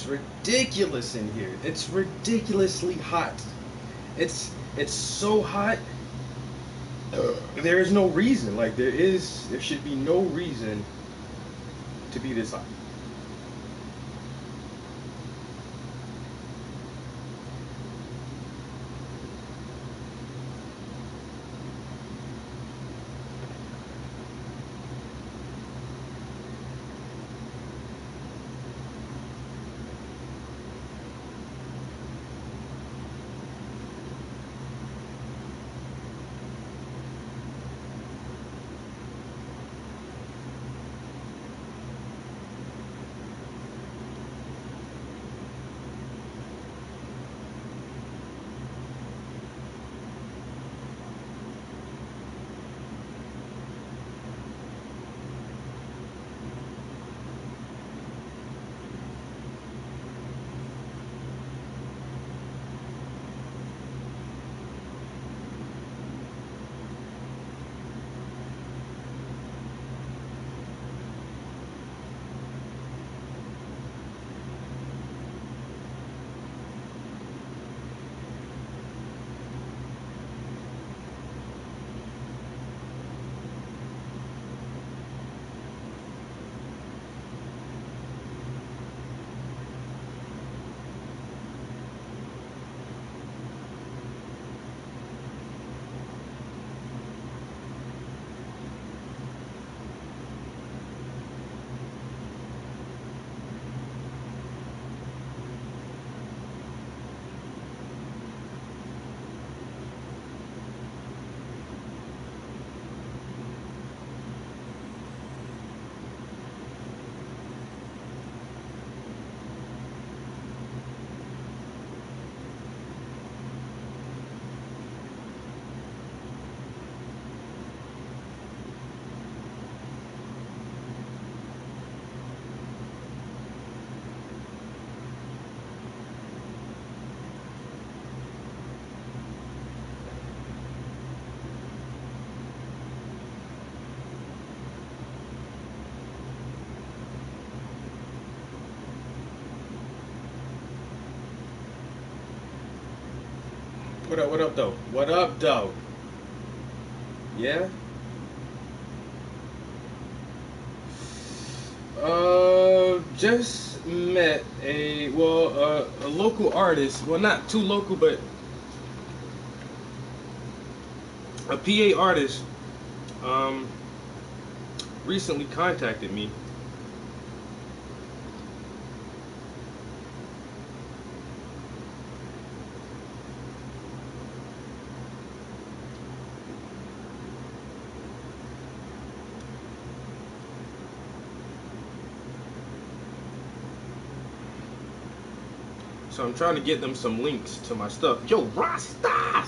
ridiculous in here. It's ridiculously hot. It's so hot. There is no reason. Like there should be no reason to be this hot. What up? What up, though? What up, though? Yeah. Just met a local artist. Well, not too local, but a PA artist. Um, Recently contacted me. So I'm trying to get them some links to my stuff. Yo, Rasta!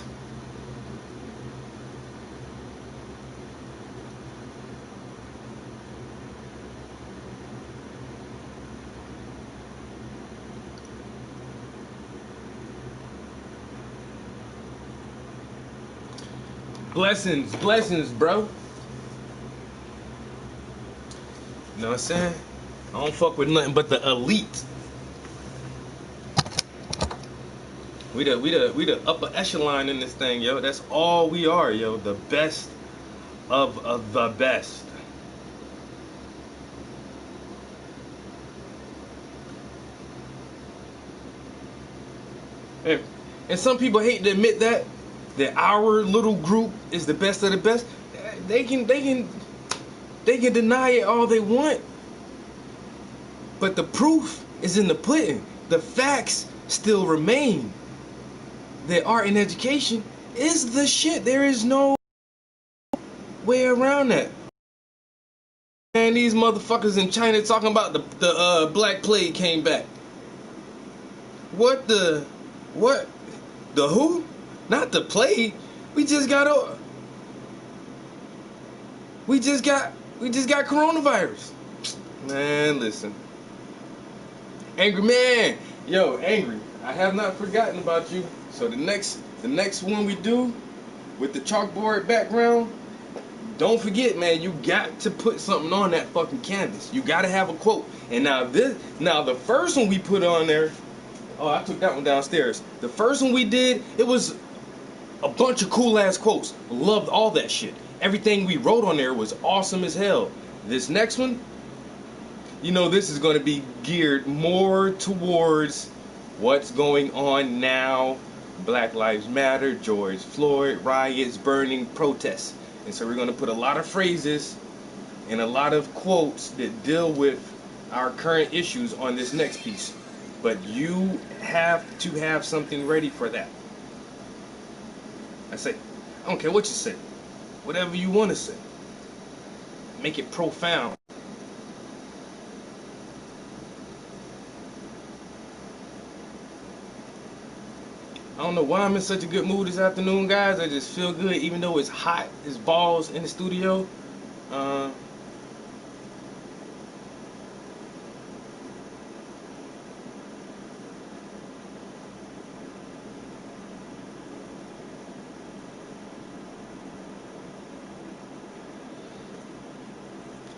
Blessings, blessings, bro. You know what I'm saying? I don't fuck with nothing but the elite. We the upper echelon in this thing, yo. That's all we are, yo. The best of the best. And some people hate to admit that our little group is the best of the best. They can deny it all they want, but the proof is in the pudding. The facts still remain that art and education is the shit. There is no way around that. And these motherfuckers in China talking about the Black Plague came back. What the what? The who? Not the plague. We just got o- we just got coronavirus. Man, listen. Angry man. Yo, angry. I have not forgotten about you. So the next one we do with the chalkboard background, don't forget, man, you got to put something on that fucking canvas. You got to have a quote. And now the first one we put on there, oh, I took that one downstairs. The first one we did, it was a bunch of cool ass quotes. Loved all that shit. Everything we wrote on there was awesome as hell. This next one, you know, this is going to be geared more towards what's going on now. Black Lives Matter, George Floyd, riots, burning, protests. And so we're going to put a lot of phrases and a lot of quotes that deal with our current issues on this next piece. But you have to have something ready for that. I say, I don't care what you say. Whatever you want to say. Make it profound. I don't know why I'm in such a good mood this afternoon, guys. I just feel good, even though it's hot as balls in the studio.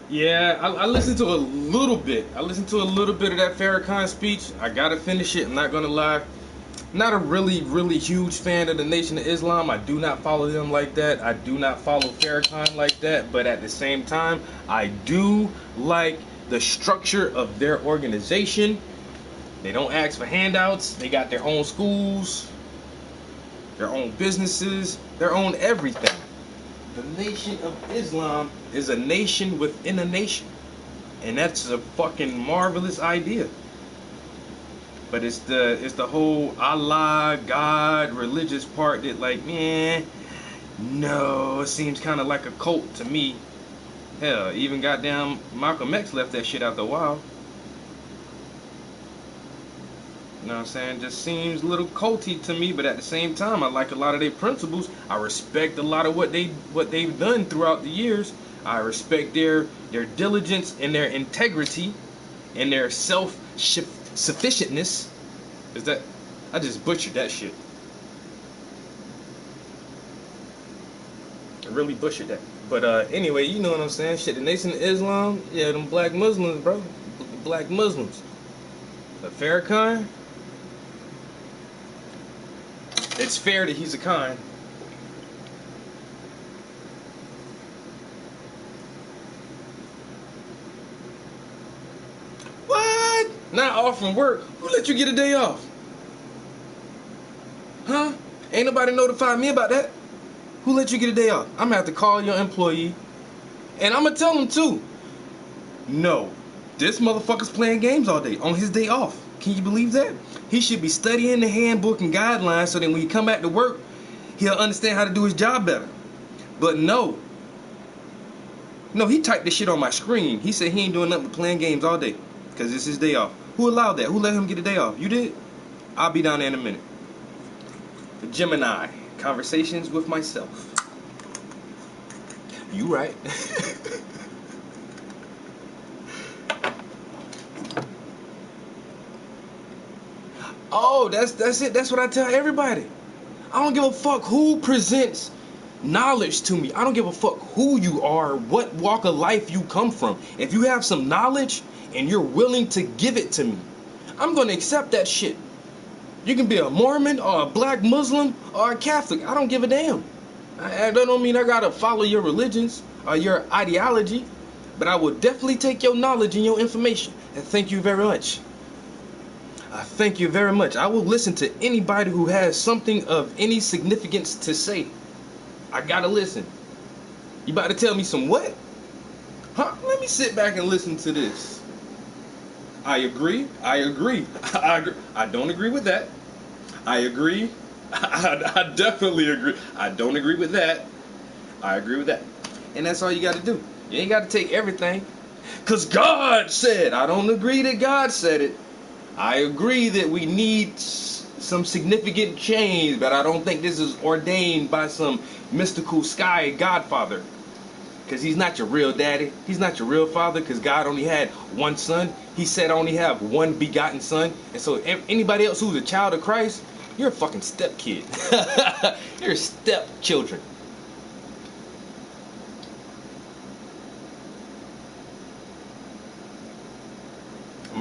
Yeah, I listened to a little bit. I listened to a little bit of that Farrakhan speech. I gotta finish it. I'm not gonna lie. Not a really huge fan of the Nation of Islam. I do not follow them like that. I do not follow Farrakhan like that. But at the same time, I do like the structure of their organization. They don't ask for handouts. They got their own schools, their own businesses, their own everything. The Nation of Islam is a nation within a nation. And that's a fucking marvelous idea. But it's the whole Allah, God, religious part that, like, man, no, it seems kind of like a cult to me. Hell, even goddamn Malcolm X left that shit after a while. You know what I'm saying? Just seems a little culty to me, but at the same time, I like a lot of their principles. I respect a lot of what they've done throughout the years. I respect their diligence and their integrity and their self-sufficientness. Is that? I just butchered that shit. I really butchered that. But anyway, you know what I'm saying? Shit, the Nation of Islam, yeah, them black Muslims, bro. Black Muslims. But Farrakhan, it's fair that he's a Khan. What? Not off from work? Who let you get a day off? Huh? Ain't nobody notified me about that. Who let you get a day off? I'm gonna have to call your employee. And I'm gonna tell him too. No. This motherfucker's playing games all day on his day off. Can you believe that? He should be studying the handbook and guidelines so that when he come back to work, he'll understand how to do his job better. But no. No, he typed this shit on my screen. He said he ain't doing nothing but playing games all day because it's his day off. Who allowed that? Who let him get a day off? You did? I'll be down there in a minute. The Gemini. Conversations with myself. You right. Oh, that's it. That's what I tell everybody. I don't give a fuck who presents knowledge to me. I don't give a fuck who you are, what walk of life you come from. If you have some knowledge and you're willing to give it to me, I'm going to accept that shit. You can be a Mormon or a black Muslim or a Catholic. I don't give a damn. That don't mean I got to follow your religions or your ideology, but I will definitely take your knowledge and your information. And thank you very much. Thank you very much. I will listen to anybody who has something of any significance to say. I gotta listen. You about to tell me some what? Huh? Let me sit back and listen to this. I agree. I agree. I agree. I don't agree with that. I agree. I definitely agree. I don't agree with that. I agree with that. And that's all you got to do. You ain't got to take everything. Because God said. I don't agree that God said it. I agree that we need some significant change, but I don't think this is ordained by some mystical sky godfather. Because he's not your real daddy. He's not your real father, because God only had one son. He said I only have one begotten son. And so anybody else who's a child of Christ, you're a fucking step kid. You're step children.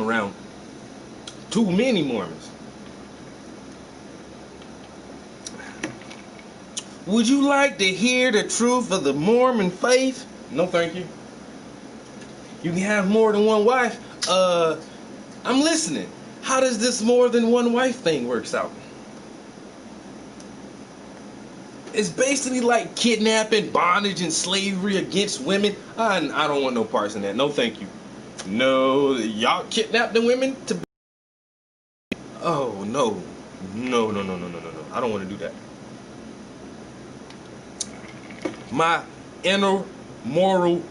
I'm around too many Mormons. Would you like to hear the truth of the Mormon faith? No, thank you. You can have more than one wife. I'm listening. How does this more than one wife thing works out? It's basically like kidnapping, bondage, and slavery against women. I don't want no parts in that. No, thank you. No, y'all kidnap the women to. Oh no, no. I don't want to do that. My inner moral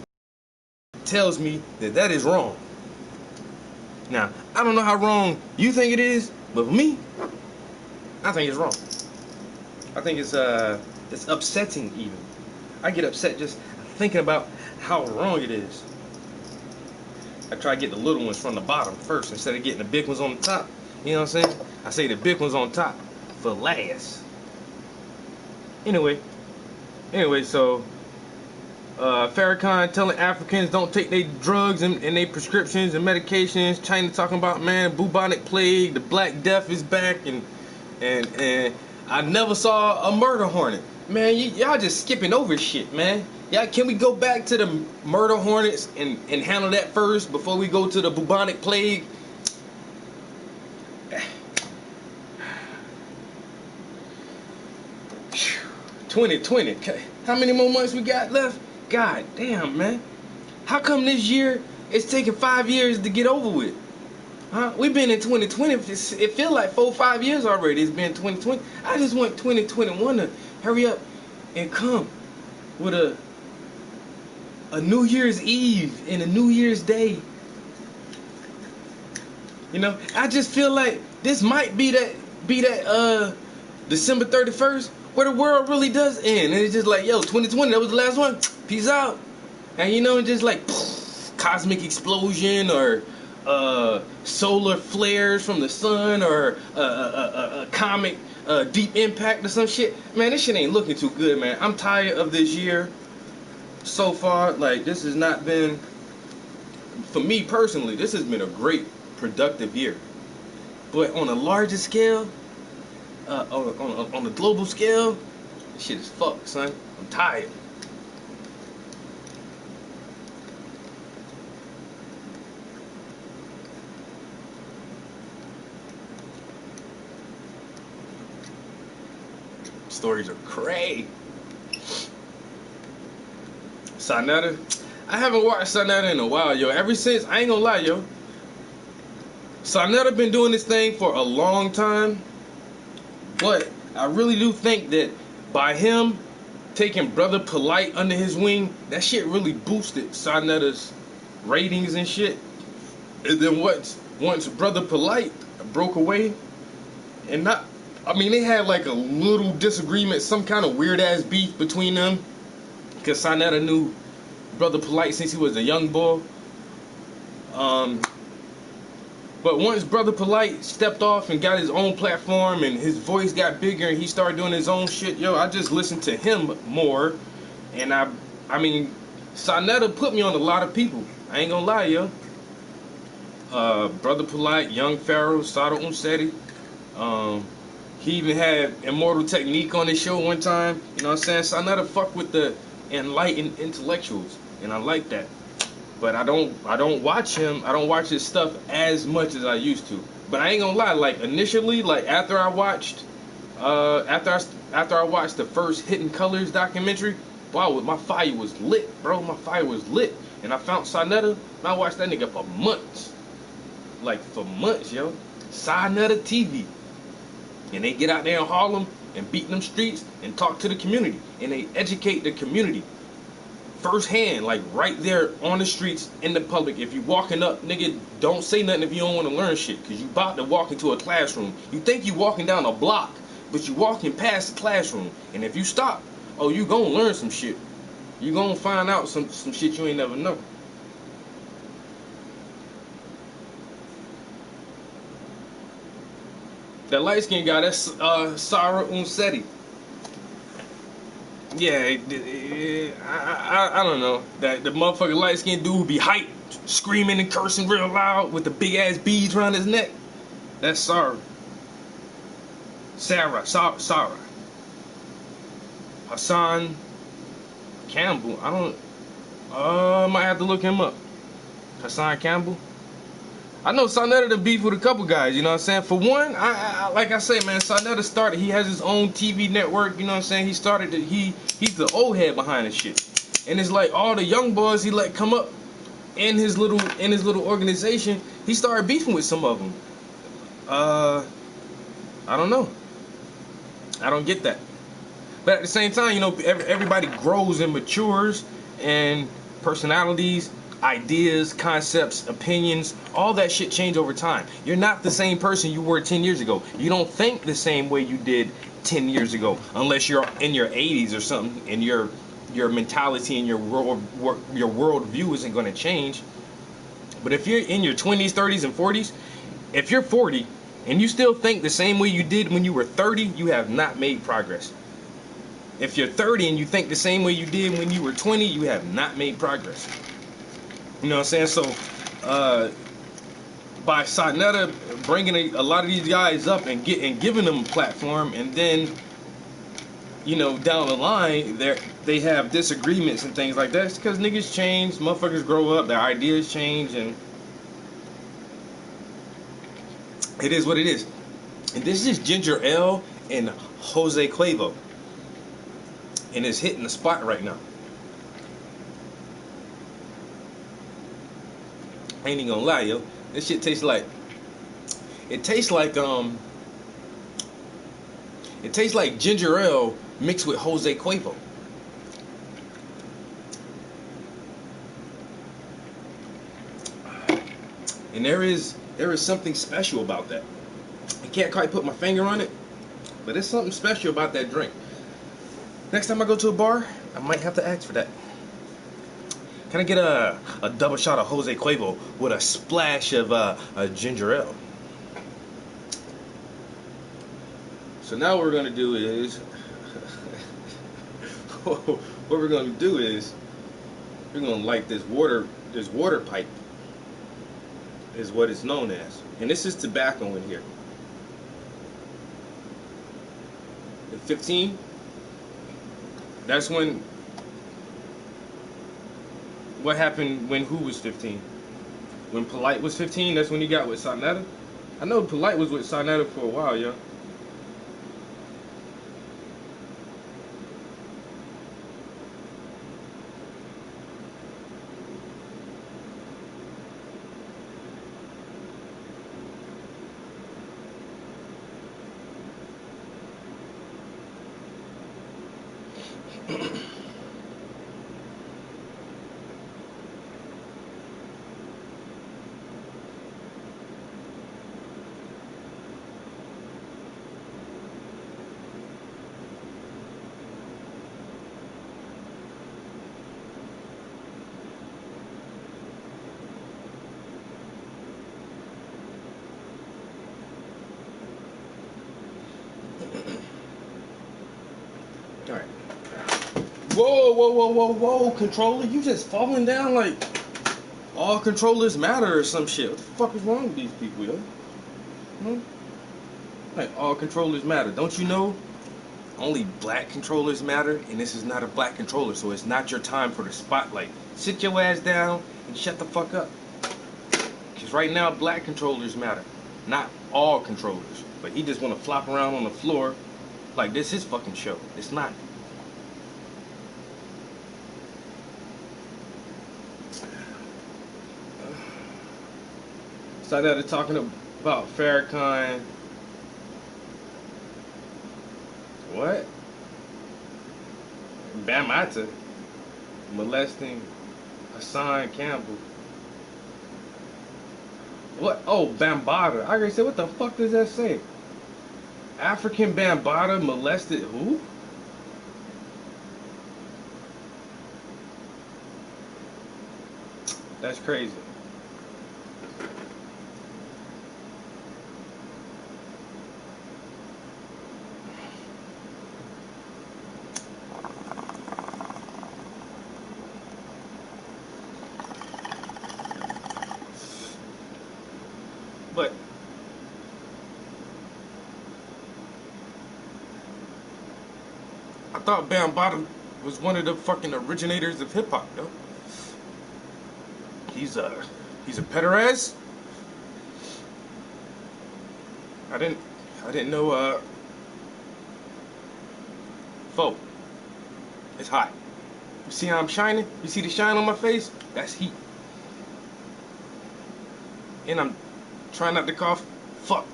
tells me that that is wrong. Now, I don't know how wrong you think it is, but for me, I think it's wrong. I think it's upsetting even. I get upset just thinking about how wrong it is. I try to get the little ones from the bottom first instead of getting the big ones on the top. You know what I'm saying? I say the big ones on top for last. Anyway, so Farrakhan telling Africans don't take their drugs and their prescriptions and medications. China talking about, man, bubonic plague, the Black Death is back, and I never saw a murder hornet. Man, y'all just skipping over shit, man. Y'all, can we go back to the murder hornets and handle that first before we go to the bubonic plague? 2020. How many more months we got left? God damn, man. How come this year it's taking 5 years to get over with? Huh? We've been in 2020. It feels like 4-5 years already. It's been 2020. I just want 2021 to hurry up and come with a New Year's Eve and a New Year's Day. You know, I just feel like this might be that December 31st where the world really does end, and it's just like, yo, 2020, that was the last one. Peace out. And you know, just like poof, cosmic explosion or solar flares from the sun or a comic deep impact or some shit. Man, this shit ain't looking too good, man. I'm tired of this year so far. Like, this has not been, for me personally, this has been a great productive year. But on a larger scale, on a global scale, this shit is fucked, son. I'm tired. Stories are crazy. Sonata, I haven't watched Sonata in a while, yo. Ever since, I ain't gonna lie, yo. Sonata been doing this thing for a long time, but I really do think that by him taking Brother Polite under his wing, that shit really boosted Sonata's ratings and shit. And then once Brother Polite broke away, and not, I mean, they had like a little disagreement, some kind of weird ass beef between them, because Sonata knew Brother Polite since he was a young boy. But once Brother Polite stepped off and got his own platform and his voice got bigger and he started doing his own shit, yo, I just listened to him more. And I mean, Sonata put me on a lot of people. I ain't gonna lie, yo. Brother Polite, Young Pharaoh, Sada Umseti. He even had Immortal Technique on his show one time. You know what I'm saying? Sonata fuck with the enlightened intellectuals, and I like that. But I don't watch him. I don't watch his stuff as much as I used to. But I ain't gonna lie. Like initially, like after I watched the first Hidden Colors documentary, wow, my fire was lit, bro. My fire was lit, and I found Sonata. And I watched that nigga for months, like for months, yo. Sonata TV, and they get out there in Harlem and beat them streets and talk to the community, and they educate the community firsthand, like right there on the streets in the public. If you walking up, nigga, don't say nothing if you don't want to learn shit, because you about to walk into a classroom. You think you walking down a block, but you walking past the classroom, and if you stop, oh, you gonna learn some shit. You gonna find out some shit you ain't never know. That light skinned guy, that's Sada Umseti. Yeah, I don't know. That the motherfucking light skinned dude be hype screaming and cursing real loud with the big ass beads around his neck. That's Sarah. Sarah. Hassan Campbell. I don't. Might have to look him up. Hassan Campbell. I know Sarnetta done beef with a couple guys, you know what I'm saying? For one, I like I say, man, Sarnetta started, he has his own TV network, you know what I'm saying? He started, he's the old head behind this shit. And it's like all the young boys he let come up in his little organization, he started beefing with some of them. I don't know. I don't get that. But at the same time, you know, everybody grows and matures, and personalities, ideas, concepts, opinions, all that shit change over time. You're not the same person you were 10 years ago. You don't think the same way you did 10 years ago, unless you're in your 80s or something, and your mentality and your world view isn't going to change. But if you're in your 20s, 30s, and 40s, if you're 40 and you still think the same way you did when you were 30, you have not made progress. If you're 30 and you think the same way you did when you were 20, you have not made progress. You know what I'm saying? So, by Sarnetta bringing a lot of these guys up and giving them a platform, and then, you know, down the line, they have disagreements and things like that. It's because niggas change, motherfuckers grow up, their ideas change, and it is what it is. And this is Ginger Ale and Jose Cuervo, and it's hitting the spot right now. I ain't even gonna lie, yo. This shit tastes like ginger ale mixed with Jose Cuervo. And there is something special about that. I can't quite put my finger on it, but there's something special about that drink. Next time I go to a bar, I might have to ask for that. Can I get a double shot of Jose Cuervo with a splash of ginger ale? So now what we're gonna do is we're gonna light this water pipe, is what it's known as, and this is tobacco in here. At 15, that's when. What happened when who was 15? When Polite was 15, that's when he got with Sarnetta? I know Polite was with Sarnetta for a while, yo. Alright. Whoa, controller, you just falling down like all controllers matter or some shit. What the fuck is wrong with these people, yo? Like, all controllers matter. Don't you know only black controllers matter? And this is not a black controller, so it's not your time for the spotlight. Sit your ass down and shut the fuck up. Because right now, black controllers matter. Not all controllers. But he just want to flop around on the floor like this is his fucking show. It's not. Started talking about Farrakhan. What? Bamata molesting Hassan Campbell. What? Oh, Bambaataa. I already said, what the fuck does that say? African Bambaataa molested who? That's crazy. thought Bambaataa was one of the fucking originators of hip hop, yo. He's a pederast. I didn't know. Folk, it's hot. You see how I'm shining? You see the shine on my face? That's heat. And I'm trying not to cough. Fuck.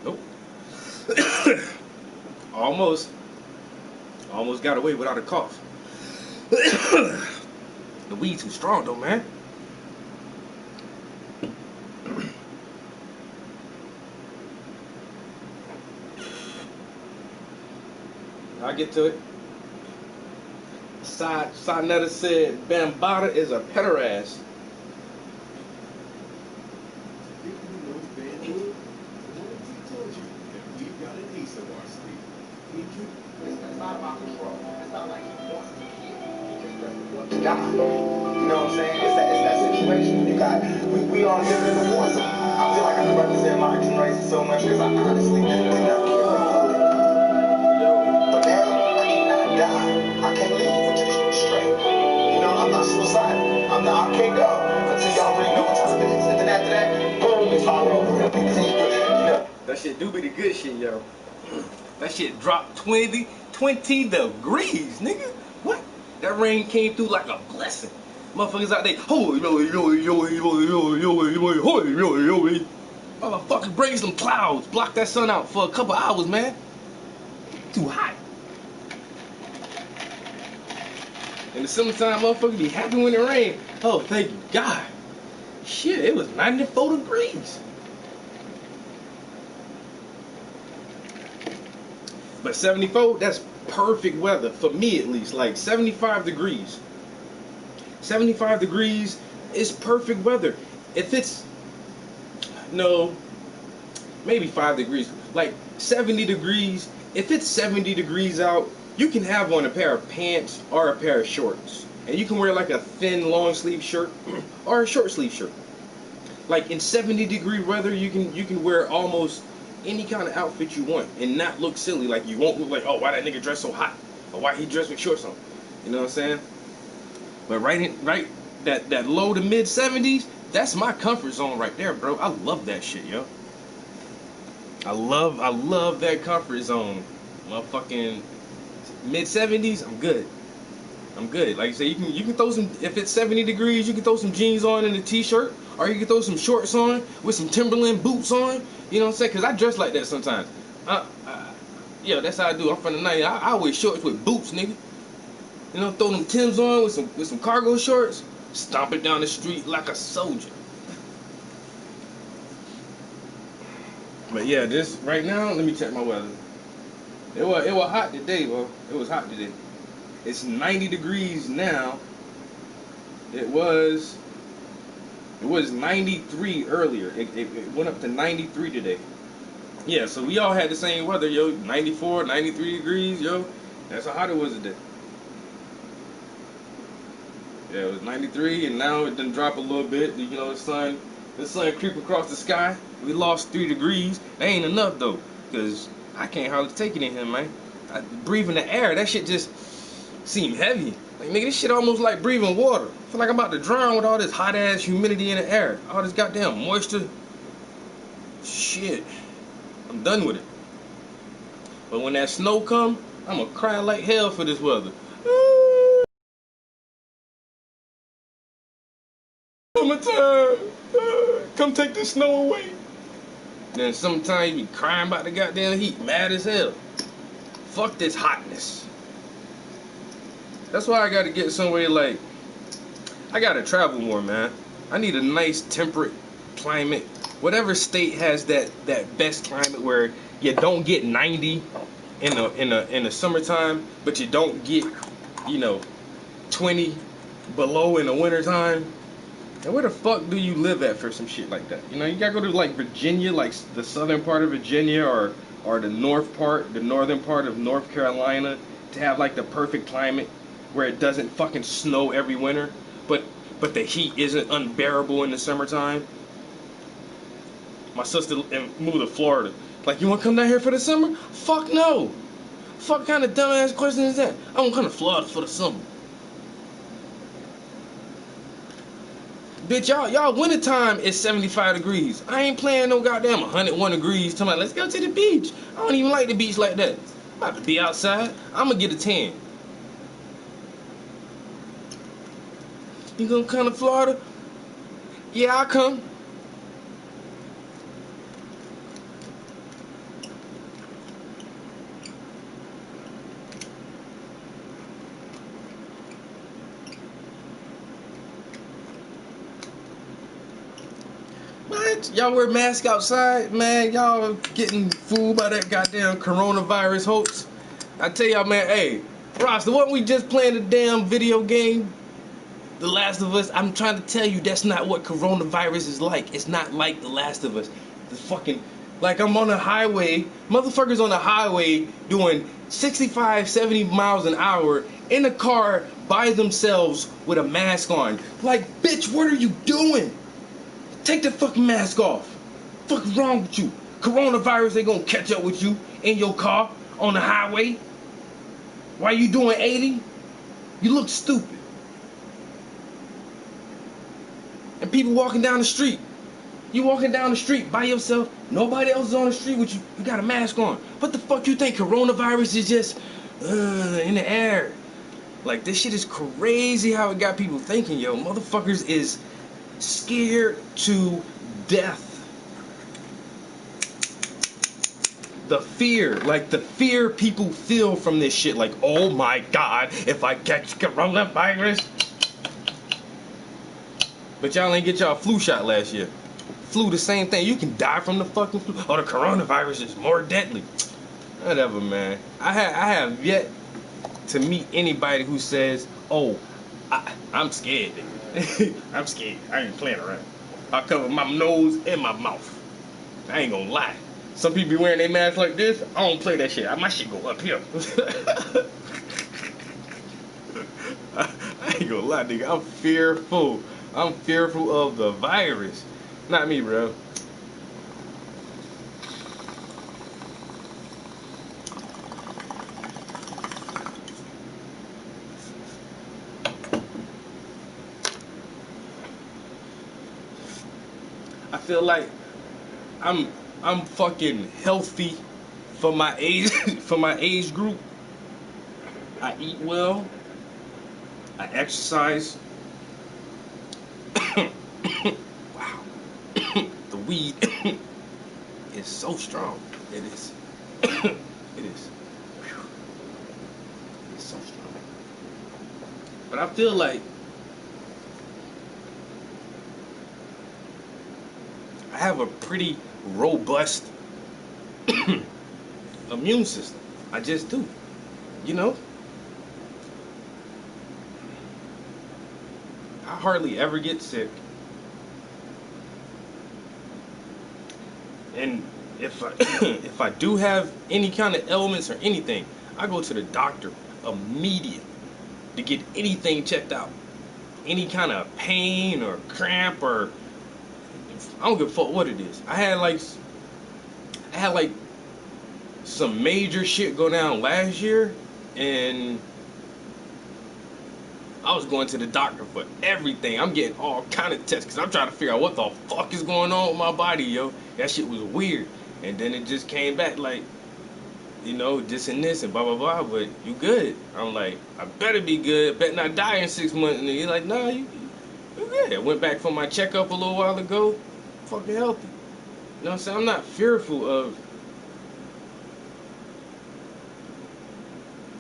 Nope. Almost got away without a cough. The weed too strong though, man. I'll get to it. Sonetta said Bambaataa is a pederast. It's not about control. It's not like he wants to keep. He just doesn't want to die. You know what I'm saying? It's that situation. You got we all live in the war zone. I feel like I can represent my generation so much because I honestly didn't really never care for food. But now I cannot die. I can't leave until it's straight. You know, I'm not suicidal. I can't go until y'all really know what time it is. And then after that, boom, it's all over. Because you know. That shit do be the good shit, yo. That shit dropped 20 degrees, nigga. What? That rain came through like a blessing. Motherfuckers out there, motherfuckers bring some clouds, block that sun out for a couple hours, man. Too hot. In the summertime, motherfuckers be happy when it rain. Oh, thank you, God. Shit, it was 94 degrees. But 74, that's perfect weather, for me at least. Like 75 degrees. 75 degrees is perfect weather. If it's, no, maybe 5 degrees. Like 70 degrees, if it's 70 degrees out, you can have on a pair of pants or a pair of shorts. And you can wear like a thin long sleeve shirt or a short sleeve shirt. Like in 70 degree weather, you can wear almost any kind of outfit you want and not look silly. Like you won't look like, oh, why that nigga dress so hot, or why he dressed with shorts on. You know what I'm saying? But right that low to mid 70s, that's my comfort zone right there, bro. I love that shit, yo. I love that comfort zone. Motherfucking mid 70s, I'm good. I'm good. Like I say, you can throw some, if it's 70 degrees, you can throw some jeans on and a t-shirt, or you can throw some shorts on with some Timberland boots on. You know what I'm saying? Cause I dress like that sometimes. Yeah, that's how I do. I'm from the 90s. I wear shorts with boots, nigga. You know, throw them Timbs on with some cargo shorts, stomp it down the street like a soldier. But yeah, this right now, let me check my weather. It was hot today, bro. It was hot today. It's 90 degrees now. It was 93 earlier. It went up to 93 today. Yeah, so we all had the same weather, yo. 94, 93 degrees, yo. That's how hot it was today. Yeah, it was 93, and now it done drop a little bit. You know, the sun creep across the sky. We lost 3 degrees. That ain't enough though, cause I can't hardly take it in here, man. Breathing the air, that shit just seem heavy. Like, nigga, this shit almost like breathing water. I feel like I'm about to drown with all this hot ass humidity in the air. All this goddamn moisture. Shit. I'm done with it. But when that snow come, I'ma cry like hell for this weather. Summertime. Come take the snow away. Then sometimes you be crying about the goddamn heat, mad as hell. Fuck this hotness. That's why I gotta get somewhere like, I gotta travel more, man. I need a nice temperate climate. Whatever state has that best climate where you don't get 90 in the summertime, but you don't get, 20 below in the wintertime. And where the fuck do you live at for some shit like that? You gotta go to like Virginia, like the southern part of Virginia, or the northern part of North Carolina, to have like the perfect climate where it doesn't fucking snow every winter, but the heat isn't unbearable in the summertime. My sister moved to Florida. Like, you want to come down here for the summer? Fuck no. Fuck kind of dumbass question is that? I don't come to Florida for the summer. Bitch, y'all wintertime is 75 degrees. I ain't playing no goddamn 101 degrees. Talking about, let's go to the beach. I don't even like the beach like that. I'm about to be outside. I'm gonna get a tan. You gonna come to Florida? Yeah, I'll come. What? Y'all wear masks outside? Man, y'all getting fooled by that goddamn coronavirus hoax. I tell y'all, man, hey, Ross, the one we just playing the damn video game, The Last of Us, I'm trying to tell you that's not what coronavirus is like. It's not like The Last of Us. The fucking, like I'm on a highway, motherfuckers on the highway doing 65, 70 miles an hour in a car by themselves with a mask on. Like, bitch, what are you doing? Take the fucking mask off. What's wrong with you? Coronavirus ain't gonna catch up with you in your car on the highway. Why you doing 80? You look stupid. And people walking down the street. You walking down the street by yourself. Nobody else is on the street with you. You got a mask on. What the fuck you think? Coronavirus is just in the air. Like, this shit is crazy how it got people thinking, yo. Motherfuckers is scared to death. The fear people feel from this shit. Like, oh my God, if I catch coronavirus. But y'all ain't get y'all flu shot last year. Flu, the same thing. You can die from the fucking flu. Oh, the coronavirus is more deadly. Whatever, man. I have yet to meet anybody who says, oh, I'm scared, nigga. I'm scared. I ain't playing around. I cover my nose and my mouth. I ain't gonna lie. Some people be wearing their masks like this. I don't play that shit. My shit go up here. I ain't gonna lie, nigga. I'm fearful. I'm fearful of the virus. Not me, bro. I feel like I'm fucking healthy for my age for my age group. I eat well. I exercise. Wow. The weed is so strong. It is. It is. It's so strong. But I feel like I have a pretty robust immune system. I just do. You know? I hardly ever get sick. And if I do have any kind of ailments or anything, I go to the doctor immediately to get anything checked out. Any kind of pain or cramp or I don't give a fuck what it is. I had like some major shit go down last year, and I was going to the doctor for everything. I'm getting all kind of tests because I'm trying to figure out what the fuck is going on with my body, yo. That shit was weird. And then it just came back like, you know, this and this and blah, blah, blah, but you good. I'm like, I better be good. Better not die in 6 months. And you're like, nah, you good. I went back for my checkup a little while ago. Fucking healthy. You know what I'm saying? I'm not fearful of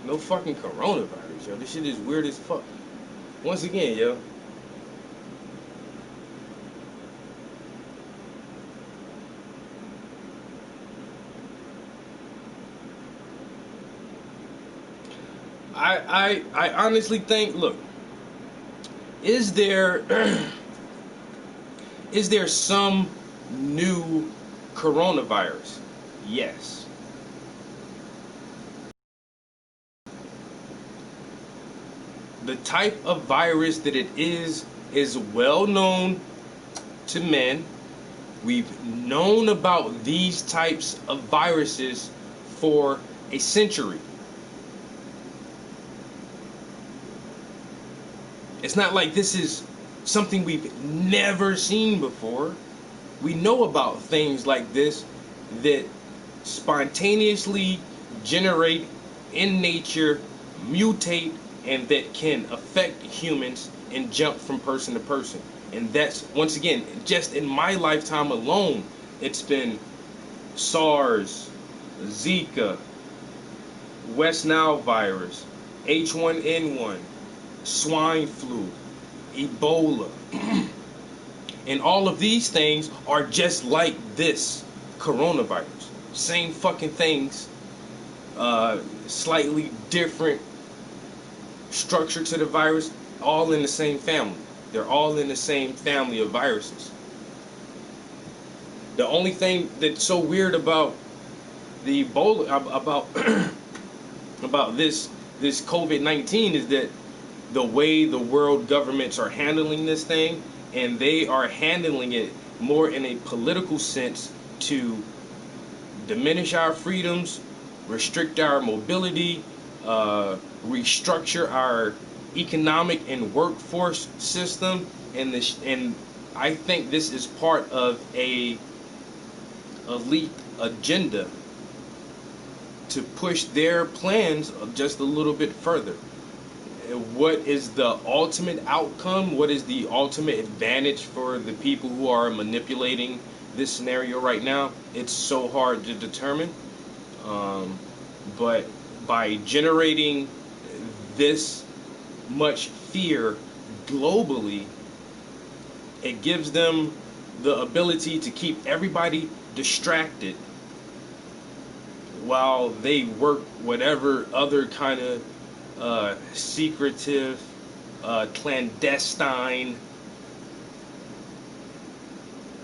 no fucking coronavirus, yo. This shit is weird as fuck. Once again, yo. I honestly think, look, is there some new coronavirus? Yes. The type of virus that it is well known to men We've known about these types of viruses for a century. It's not like this is something we've never seen before. We know about things like this that spontaneously generate in nature, mutate, and that can affect humans and jump from person to person. And that's, once again, just in my lifetime alone, it's been SARS, Zika, West Nile virus, H1N1, swine flu, Ebola. And all of these things are just like this coronavirus. Same fucking things, slightly different structure to the virus, all in the same family. They're all in the same family of viruses. The only thing that's so weird about the Ebola, about this COVID-19 is that the way the world governments are handling this thing, and they are handling it more in a political sense to diminish our freedoms, restrict our mobility, restructure our economic and workforce system, and I think this is part of a elite agenda to push their plans just a little bit further. What is the ultimate outcome? What is the ultimate advantage for the people who are manipulating this scenario right now? It's so hard to determine. But by generating this much fear globally, it gives them the ability to keep everybody distracted while they work whatever other kind of secretive, clandestine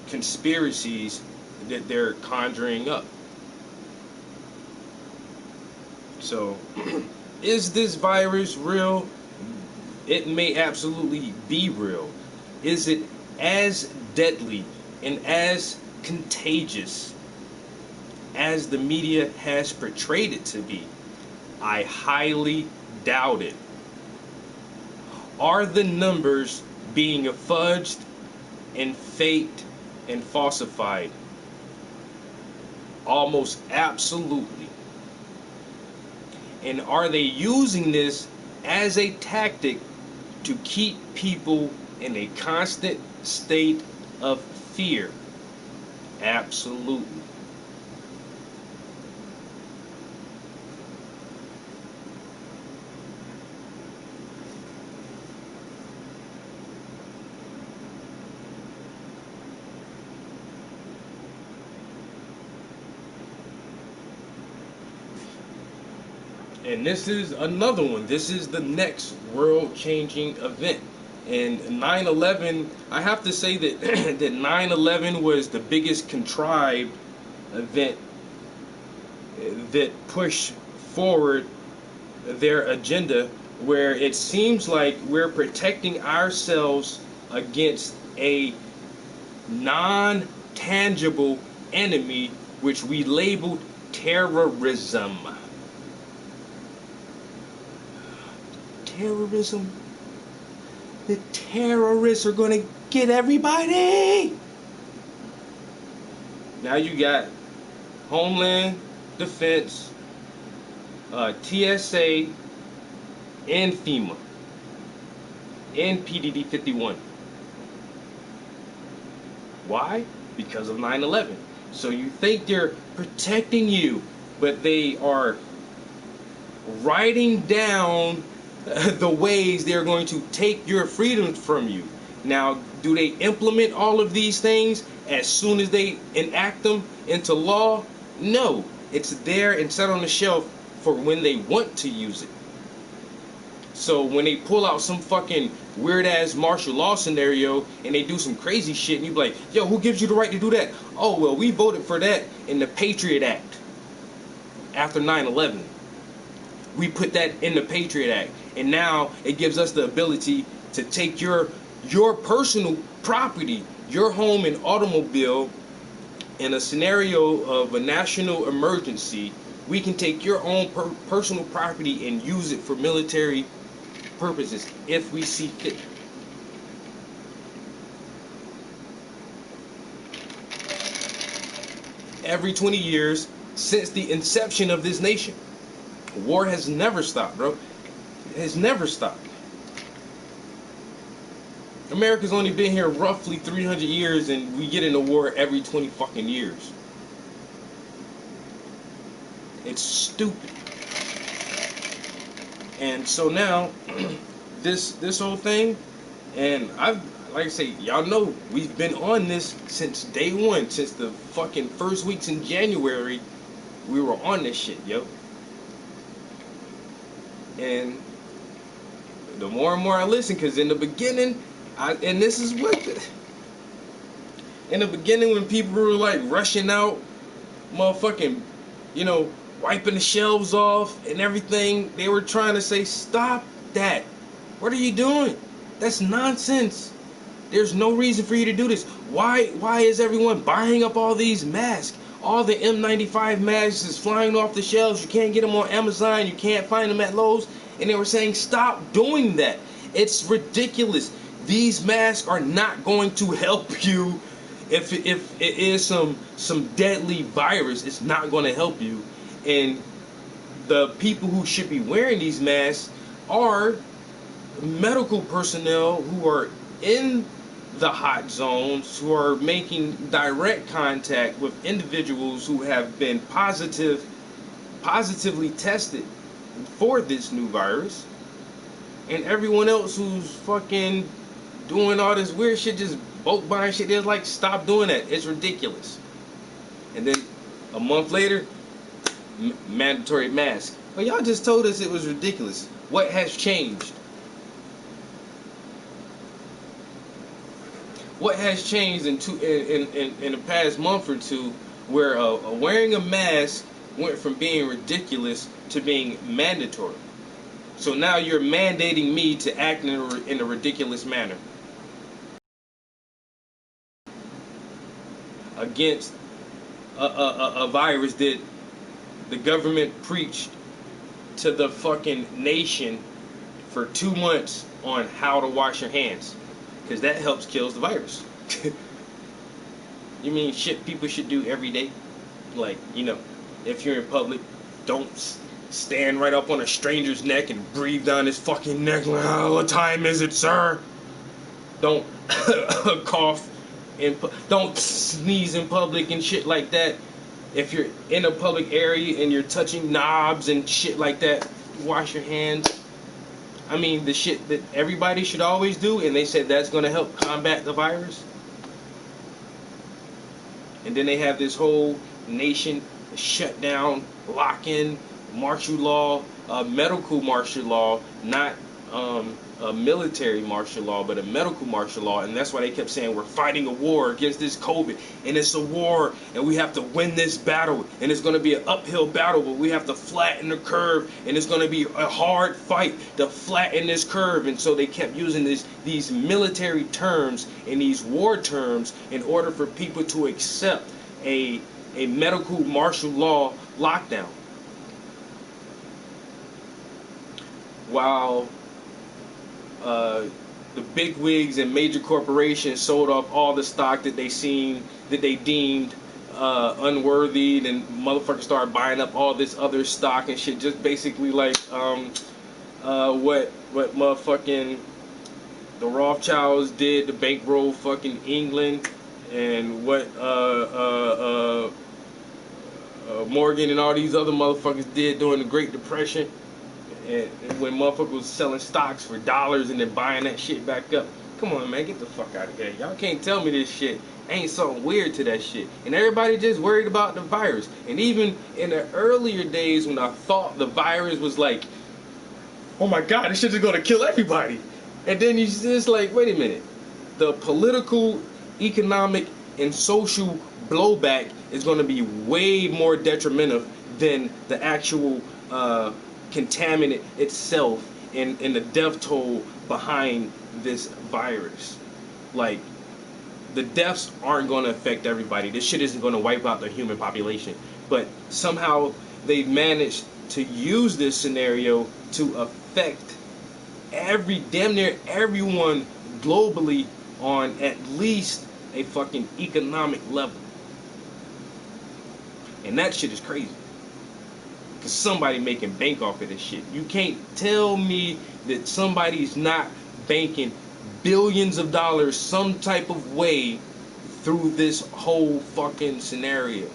conspiracies that they're conjuring up. So, is this virus real? It may absolutely be real. Is it as deadly and as contagious as the media has portrayed it to be? I highly doubt it. Are the numbers being fudged and faked and falsified? Almost absolutely. And are they using this as a tactic to keep people in a constant state of fear? Absolutely. And this is another one. This is the next world-changing event. And 9/11, I have to say that that 9/11 was the biggest contrived event that pushed forward their agenda, where it seems like we're protecting ourselves against a non-tangible enemy, which we labeled terrorism. Terrorism. The terrorists are going to get everybody. Now you got Homeland Defense, TSA, and FEMA, and PDD 51. Why? Because of 9/11. So you think they're protecting you, but they are writing down the ways they're going to take your freedoms from you. Now, do they implement all of these things as soon as they enact them into law? No. It's there and set on the shelf for when they want to use it. So when they pull out some fucking weird-ass martial law scenario and they do some crazy shit, and you be like, yo, who gives you the right to do that? Oh, well, we voted for that in the Patriot Act after 9/11. We put that in the Patriot Act, and now it gives us the ability to take your personal property, your home and automobile, In a scenario of a national emergency, we can take your own personal property and use it for military purposes if we see fit. Every 20 years since the inception of this nation, war has never stopped, bro. It has never stopped. America's only been here roughly 300 years, and we get into war every 20 fucking years. It's stupid. And so now, this whole thing, and like I say, y'all know we've been on this since day one, since the fucking first weeks in January. We were on this shit, yo. And the more and more I listen, because in the beginning, in the beginning when people were like rushing out, motherfucking, wiping the shelves off and everything, they were trying to say, stop that. What are you doing? That's nonsense. There's no reason for you to do this. Why is everyone buying up all these masks? All the N95 masks is flying off the shelves. You can't get them on Amazon. You can't find them at Lowe's. And they were saying, stop doing that. It's ridiculous. These masks are not going to help you. If it is some deadly virus, it's not going to help you. And the people who should be wearing these masks are medical personnel who are in the hot zones, who are making direct contact with individuals who have been positively tested for this new virus, and everyone else who's fucking doing all this weird shit, just bulk buying shit. They're like, stop doing that. It's ridiculous. And then a month later, mandatory mask. Well, y'all just told us it was ridiculous. What has changed? What has changed in the past month or two, where wearing a mask went from being ridiculous to being mandatory? So now you're mandating me to act in a ridiculous manner against a virus that the government preached to the fucking nation for 2 months on how to wash your hands, because that helps kills the virus. You mean shit people should do every day? Like, if you're in public, don't stand right up on a stranger's neck and breathe down his fucking neck like, oh, what time is it, sir? Don't cough don't sneeze in public and shit like that. If you're in a public area and you're touching knobs and shit like that, wash your hands. I mean, the shit that everybody should always do, and they said that's going to help combat the virus. And then they have this whole nation shutdown, lock-in, martial law, medical martial law, not a military martial law, but a medical martial law. And that's why they kept saying we're fighting a war against this COVID, and it's a war, and we have to win this battle, and it's going to be an uphill battle, but we have to flatten the curve, and it's going to be a hard fight to flatten this curve. And so they kept using these military terms and these war terms in order for people to accept a medical martial law lockdown. While the big wigs and major corporations sold off all the stock that they deemed unworthy, then motherfuckers started buying up all this other stock and shit, just basically like what motherfucking the Rothschilds did to bankroll fucking England, and what Morgan and all these other motherfuckers did during the Great Depression. And when motherfuckers was selling stocks for dollars and then buying that shit back up. Come on, man, get the fuck out of here. Y'all can't tell me this shit ain't something weird to that shit. And everybody just worried about the virus. And even in the earlier days when I thought the virus was like, oh my God, this shit is gonna kill everybody. And then you just like, wait a minute. The political, economic, and social blowback is gonna be way more detrimental than the actual contaminant itself and the death toll behind this virus. Like, the deaths aren't going to affect everybody. This shit isn't going to wipe out the human population. But somehow they've managed to use this scenario to affect damn near everyone globally on at least a fucking economic level. And that shit is crazy. Because somebody making bank off of this shit. You can't tell me that somebody's not banking billions of dollars some type of way through this whole fucking scenario.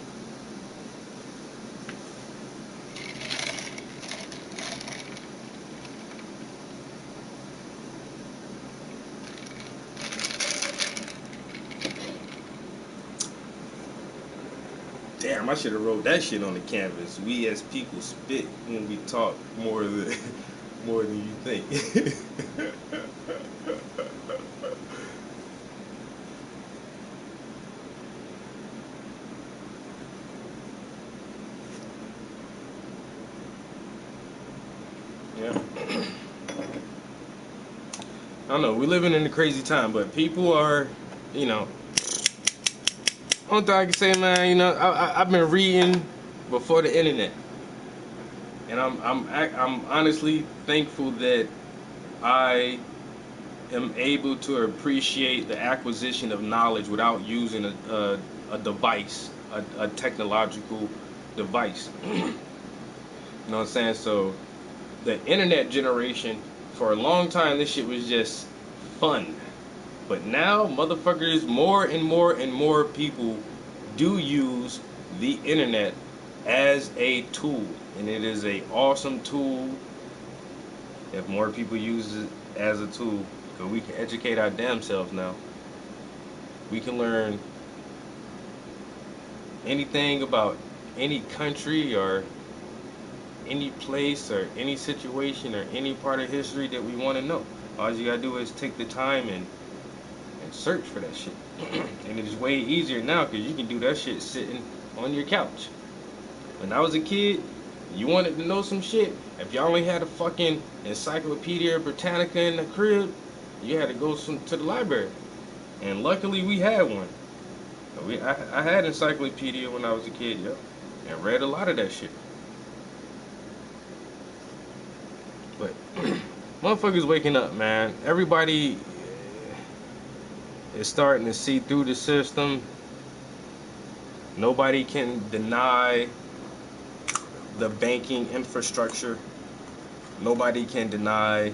Damn, I should have wrote that shit on the canvas. We as people spit when we talk more than you think. Yeah. I don't know, we're living in a crazy time, but people are, you know, one thing I can say, man, you know, I've been reading before the internet, and I'm honestly thankful that I am able to appreciate the acquisition of knowledge without using a device, a technological device. You know what I'm saying? So the internet generation, for a long time, this shit was just fun. But now, motherfuckers, more and more and more people do use the internet as a tool. And it is a awesome tool if more people use it as a tool. Because we can educate our damn selves now. We can learn anything about any country or any place or any situation or any part of history that we want to know. All you gotta do is take the time and search for that shit. And it's way easier now because you can do that shit sitting on your couch. When I was a kid, you wanted to know some shit, if you only had a fucking Encyclopedia Britannica in the crib, you had to go to the library. And luckily we had one. I had Encyclopedia when I was a kid, yo, and read a lot of that shit. But motherfuckers waking up, man. Everybody is starting to see through the system. Nobody can deny the banking infrastructure. Nobody can deny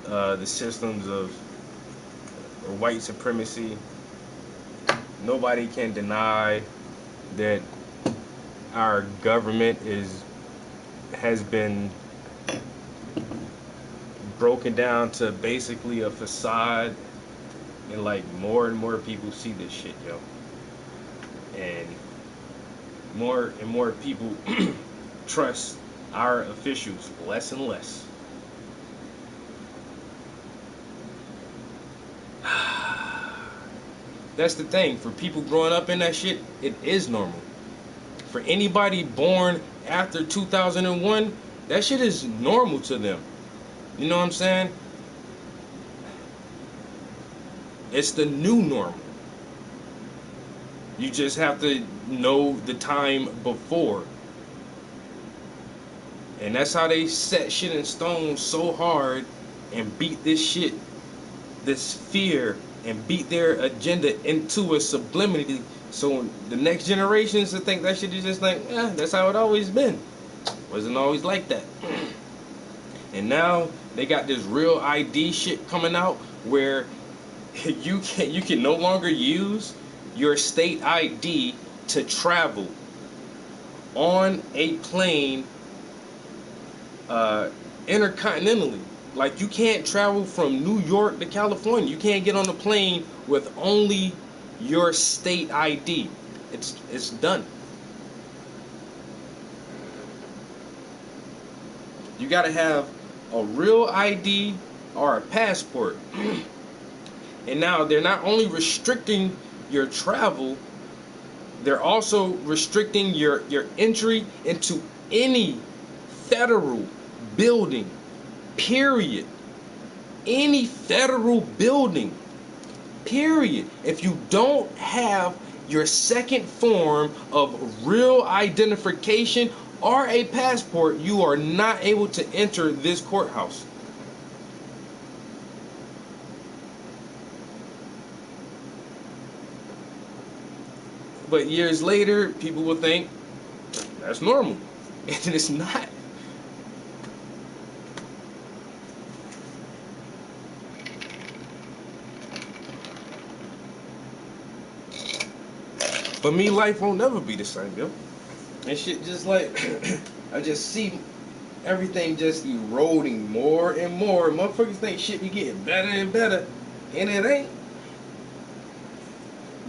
the systems of white supremacy. Nobody can deny that our government has been broken down to basically a facade, and like more and more people see this shit, yo, and more people trust our officials less and less. That's the thing, for people growing up in that shit, it is normal. For anybody born after 2001, that shit is normal to them. You know what I'm saying? It's the new normal. You just have to know the time before. And that's how they set shit in stone so hard and beat this shit, this fear, and beat their agenda into a sublimity. So the next generations to think that shit is just like, that's how it always been. Wasn't always like that. And now they got this real ID shit coming out where you can no longer use your state ID to travel on a plane intercontinentally. Like, you can't travel from New York to California. You can't get on a plane with only your state ID. It's done. You gotta have a real ID or a passport. And now they're not only restricting your travel, they're also restricting your entry into any federal building, period. Any federal building, Period. If you don't have your second form of real identification or a passport, you are not able to enter this courthouse. But years later, people will think that's normal. And it's not. For me, life won't never be the same, yo. And shit just like, I just see everything just eroding more and more. Motherfuckers think shit be getting better and better. And it ain't.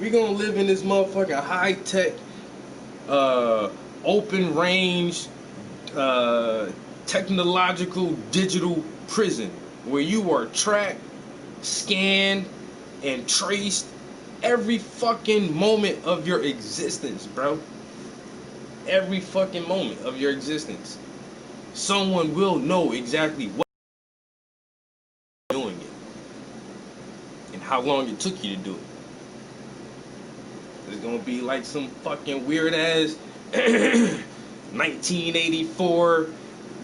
We gonna live in this motherfucking high-tech, open range, technological digital prison where you are tracked, scanned, and traced every fucking moment of your existence, bro. Every fucking moment of your existence. Someone will know exactly what you're doing it and how long it took you to do it. It's gonna be like some fucking weird ass 1984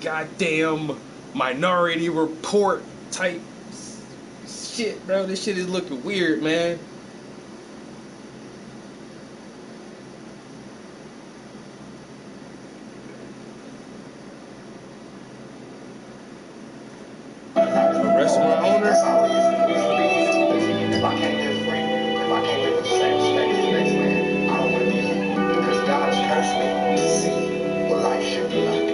goddamn Minority Report type shit, bro. This shit is looking weird, man. Arrest my owner. That's all it is. If I can't live free, if I can't live in the same space the next man, I don't want to be here. Because God has cursed me to see what life should be like.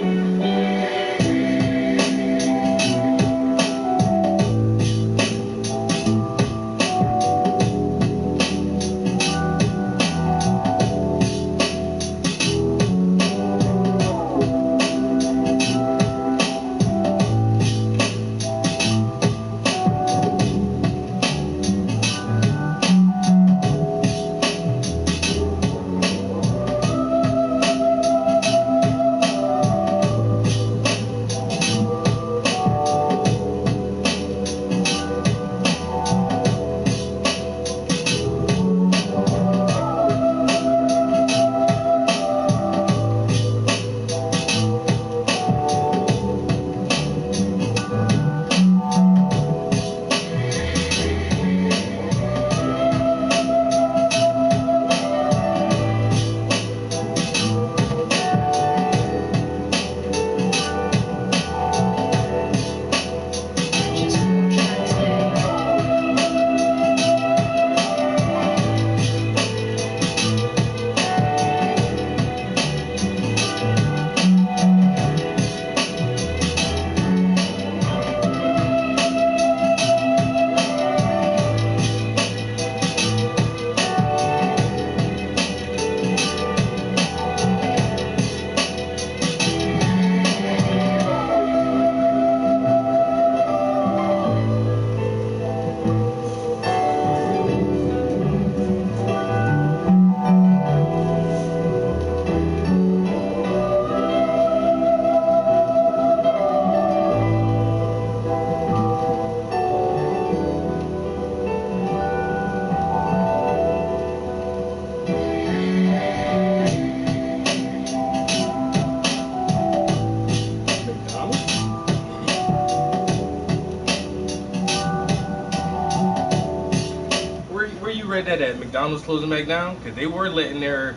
Where you read that at? McDonald's closing back down? Because they were letting their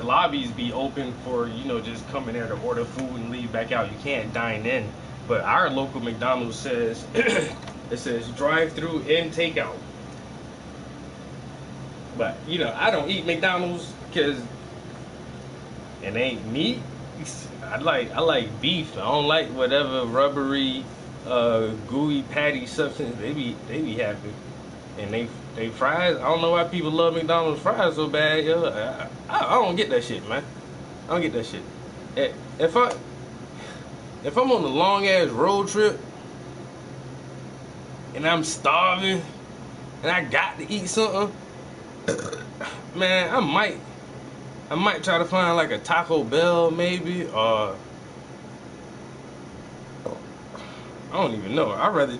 lobbies be open for, you know, just coming there to order food and leave back out. You can't dine in. But our local McDonald's says it says drive-through and takeout. But you know, I don't eat McDonald's because it ain't meat. I like beef. I don't like whatever rubbery, gooey patty substance they be having. And they fries. I don't know why people love McDonald's fries so bad. Yo. I don't get that shit, man. I don't get that shit. If I'm on a long ass road trip and I'm starving and I got to eat something, man, I might try to find like a Taco Bell maybe, or I don't even know. I'd rather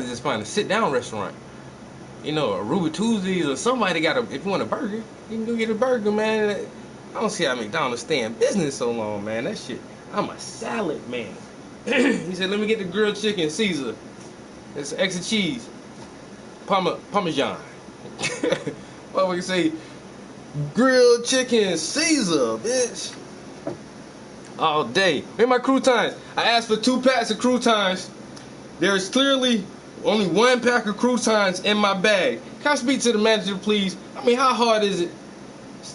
just find a sit down restaurant. You know, a Ruby Tuesdays or somebody got a. If you want a burger, you can go get a burger, man. I don't see how McDonald's stay in business so long, man. That shit. I'm a salad man. He said, "Let me get the grilled chicken Caesar. It's extra cheese, Parmesan." Well, we can say grilled chicken Caesar, bitch. All day. Where my croutons? I asked for 2 packs of croutons. There's clearly only 1 pack of croutons in my bag. Can I speak to the manager, please? I mean, how hard is it?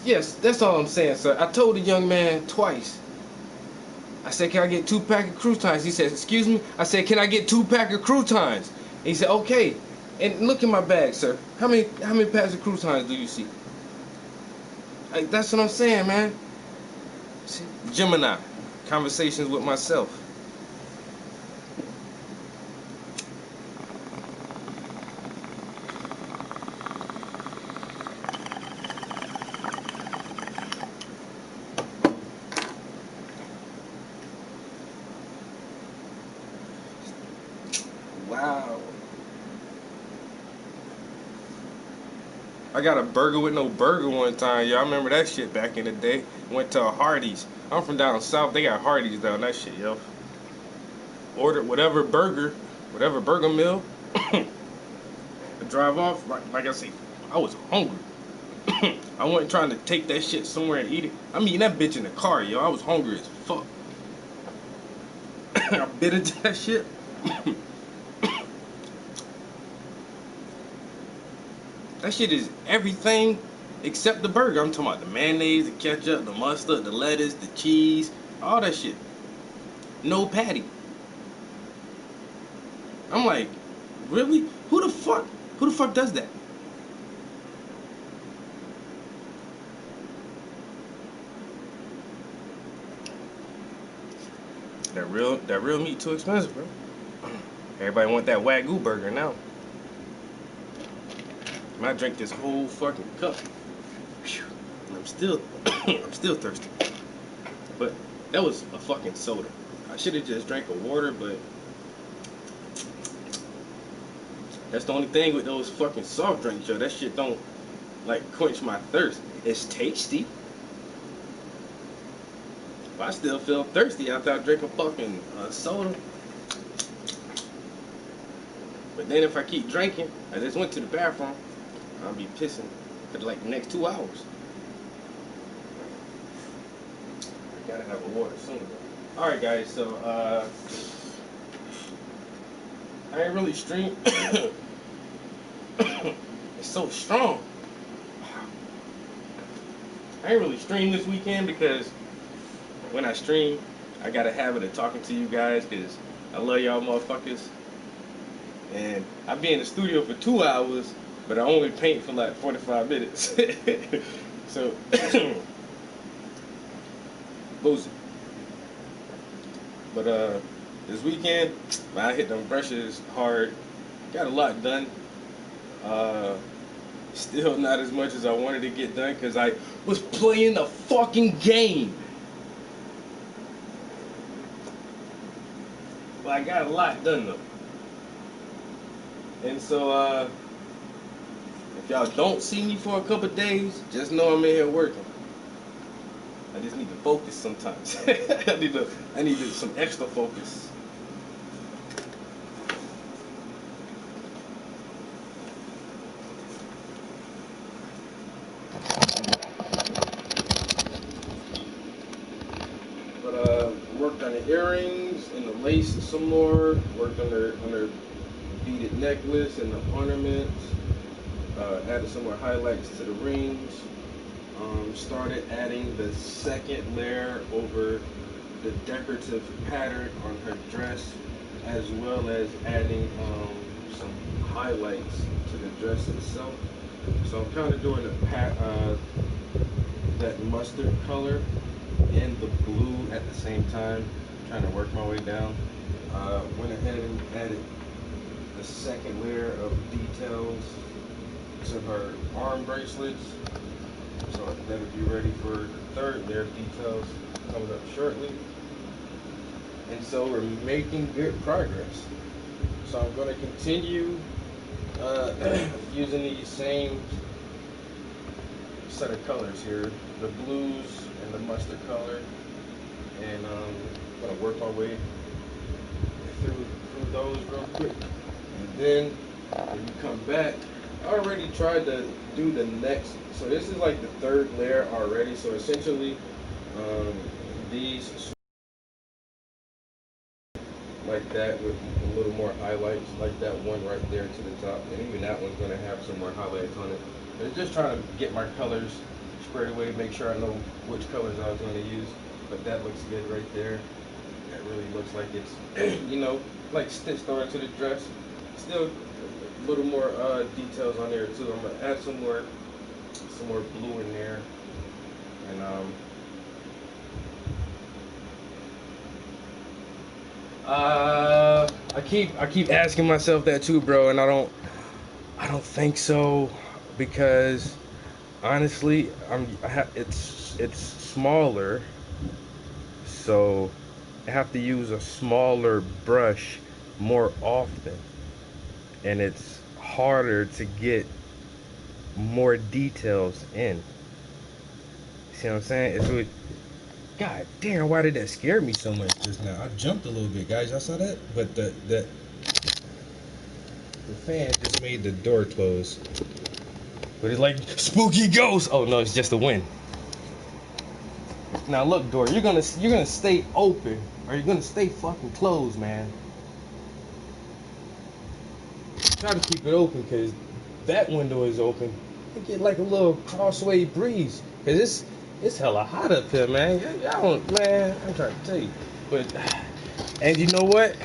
Yes, that's all I'm saying, sir. I told the young man twice. I said, can I get 2 pack of croutons? He said, excuse me? I said, can I get 2 pack of croutons? He said, okay. And look in my bag, sir. How many packs of croutons do you see? Like, that's what I'm saying, man. See? Gemini. Conversations with myself. Wow. I got a burger with no burger one time, y'all. I remember that shit back in the day. Went to a Hardee's. I'm from down south. They got Hardee's down that shit, yo. Ordered whatever burger meal. I drive off. Like I say, I was hungry. I wasn't trying to take that shit somewhere and eat it. I'm eating that bitch in the car, yo. I was hungry as fuck. I bit into that shit. That shit is everything except the burger. I'm talking about the mayonnaise, the ketchup, the mustard, the lettuce, the cheese, all that shit. No patty. I'm like, really? Who the fuck does that? That real meat too expensive, bro. Everybody want that Wagyu burger now. I drink this whole fucking cup. And I'm still thirsty. But that was a fucking soda. I should have just drank a water, but that's the only thing with those fucking soft drinks, yo. That shit don't like quench my thirst. It's tasty, but I still feel thirsty after I drink a fucking soda. But then if I keep drinking, I just went to the bathroom, I'll be pissing for like the next 2 hours. I gotta have a water soon. Alright guys, so I ain't really stream. It's so strong. I ain't really stream this weekend because when I stream, I got a habit of talking to you guys because I love y'all motherfuckers. And I be in the studio for 2 hours, but I only paint for like 45 minutes. So, boozy. But this weekend, I hit them brushes hard. Got a lot done. Still not as much as I wanted to get done because I was playing the fucking game. But I got a lot done though. And so, if y'all don't see me for a couple days, just know I'm in here working. I just need to focus sometimes. I need some extra focus. But worked on the earrings and the lace some more. Worked on their beaded necklace and the ornaments. Added some more highlights to the rings. Started adding the second layer over the decorative pattern on her dress, as well as adding some highlights to the dress itself. So I'm kind of doing that mustard color and the blue at the same time, trying to work my way down. Went ahead and added the second layer of details to her arm bracelets. So that'll be ready for the third layer of details coming up shortly. And so we're making good progress. So I'm going to continue using these same set of colors here, the blues and the mustard color, and I'm going to work my way through those real quick. And then when you come back, I already tried to do the next. So this is like the third layer already. So essentially, um, these like that with a little more highlights, like that one right there to the top, and even that one's gonna have some more highlights on it. But it's just trying to get my colors squared away, make sure I know which colors I was gonna use. But that looks good right there. That really looks like it's, like stitched onto the dress. Still a little more details on there too. I'm gonna add some more blue in there, and I keep asking myself that too, bro, and I don't think so, because honestly, it's smaller, so I have to use a smaller brush more often, and it's harder to get more details in. See what I'm saying? God damn, why did that scare me so much just now? I jumped a little bit, guys. Y'all saw that? But the fan just made the door close. But it's like spooky ghost. Oh no, it's just the wind. Now look, door, you're gonna stay open, or you're gonna stay fucking closed, man. Try to keep it open, cause that window is open. You get like a little crossway breeze, cause it's hella hot up here, man. Y'all don't, man. I'm trying to tell you, but and you know what?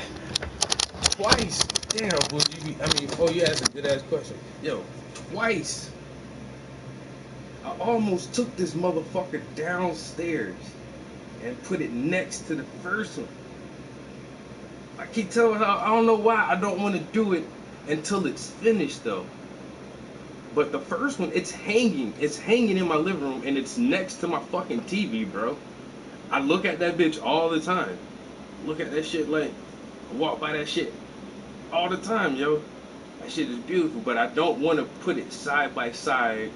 Twice, damn, boy, you asked a good ass question. Yo, twice, I almost took this motherfucker downstairs and put it next to the first one. I keep telling her I don't know why I don't want to do it until it's finished though. But the first one, it's hanging in my living room, and it's next to my fucking TV, bro. I look at that bitch all the time. Look at that shit like I walk by that shit all the time, yo. That shit is beautiful, but I don't want to put it side by side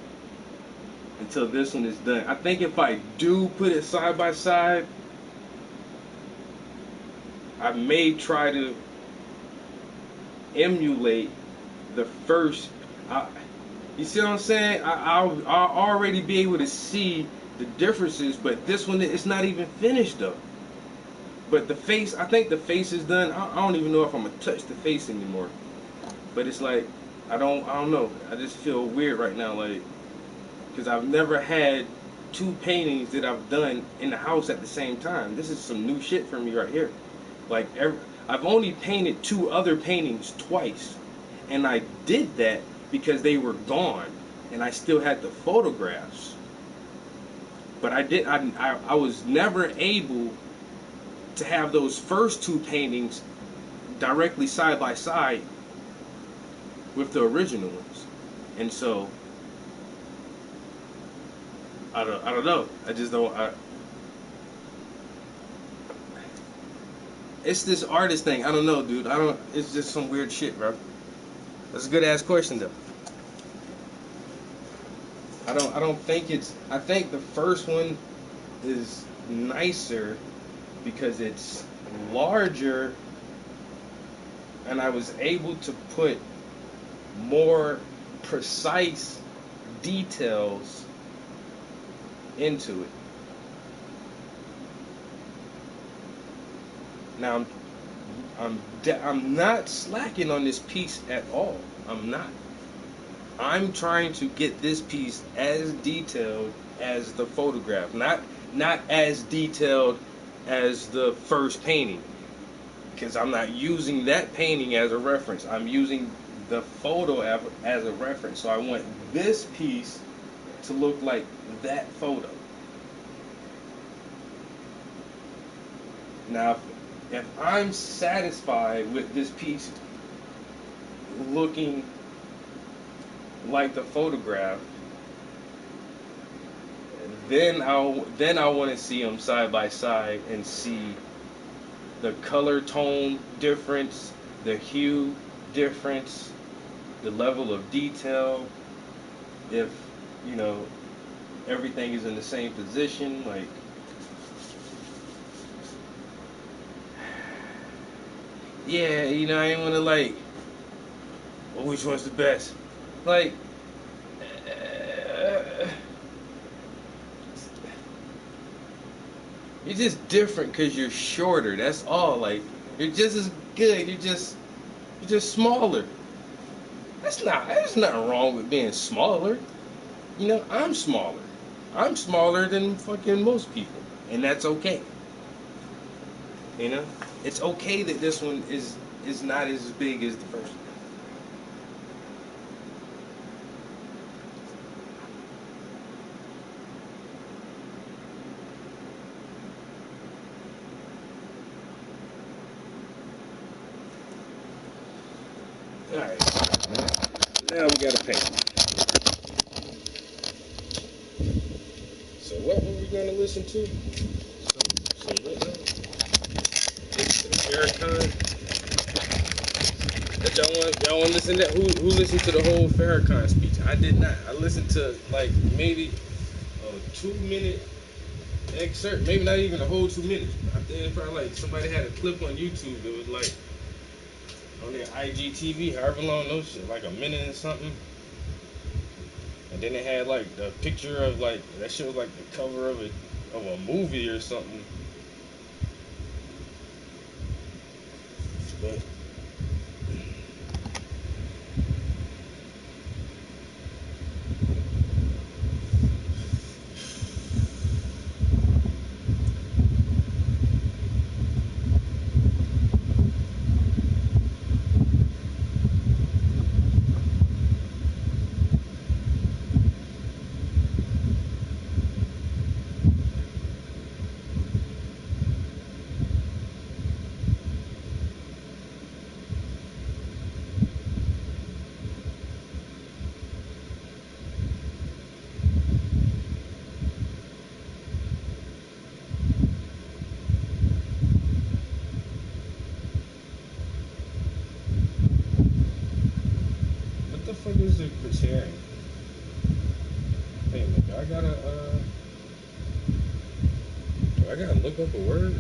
until this one is done. I think if I do put it side by side, I may try to emulate the first. You see what I'm saying? I'll already be able to see the differences, but this one, it's not even finished though. But the face, I think the face is done. I don't even know if I'm gonna touch the face anymore. But it's like I don't know. I just feel weird right now, like, because I've never had two paintings that I've done in the house at the same time. This is some new shit for me right here. Like I've only painted two other paintings twice, and I did that because they were gone, and I still had the photographs. But I was never able to have those first two paintings directly side by side with the original ones, and so I don't know. I just don't. It's this artist thing. I don't know, dude. I don't. It's just some weird shit, bro. That's a good ass question, though. I don't think it's. I think the first one is nicer because it's larger, and I was able to put more precise details into it. Now I'm not slacking on this piece at all. I'm not. I'm trying to get this piece as detailed as the photograph, not as detailed as the first painting, because I'm not using that painting as a reference. I'm using the photo as a reference. So I want this piece to look like that photo. Now, if I'm satisfied with this piece looking like the photograph, then I want to see them side by side and see the color tone difference, the hue difference, the level of detail, if you know everything is in the same position, like yeah, I ain't wanna like, well, which one's the best? Like, uh, you're just different because you're shorter. That's all. Like, you're just as good. You're just smaller. There's nothing wrong with being smaller. I'm smaller. I'm smaller than fucking most people, and that's okay. You know, it's okay that this one is not as big as the first one. All right, now we gotta pay. So what were we gonna listen to? So what now? Listen to the Farrakhan. That y'all want to listen to that? Who listened to the whole Farrakhan speech? I did not. I listened to like maybe a 2 minute excerpt, maybe not even a whole 2 minutes. I think probably like somebody had a clip on YouTube that was like on their IGTV, however long those shit, like a minute and something. And then they had like the picture of like that shit was like the cover of a movie or something. But what the fuck is a criterion? Wait a minute, do I gotta look up a word?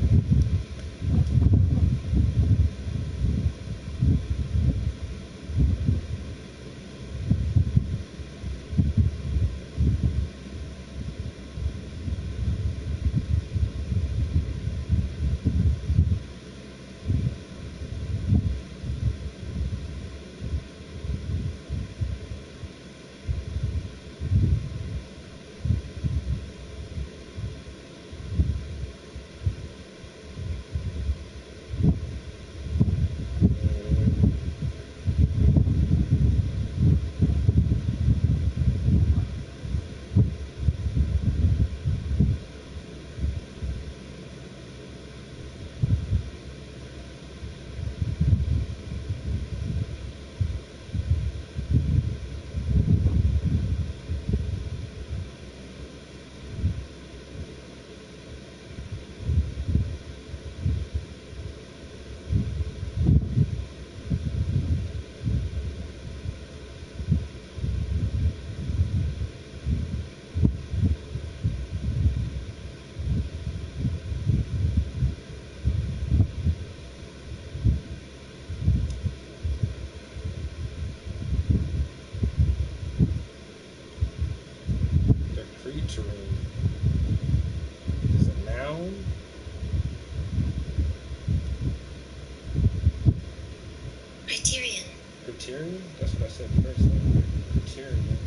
The criterion is a noun. Criterion. Criterion? That's what I said first time. Criterion.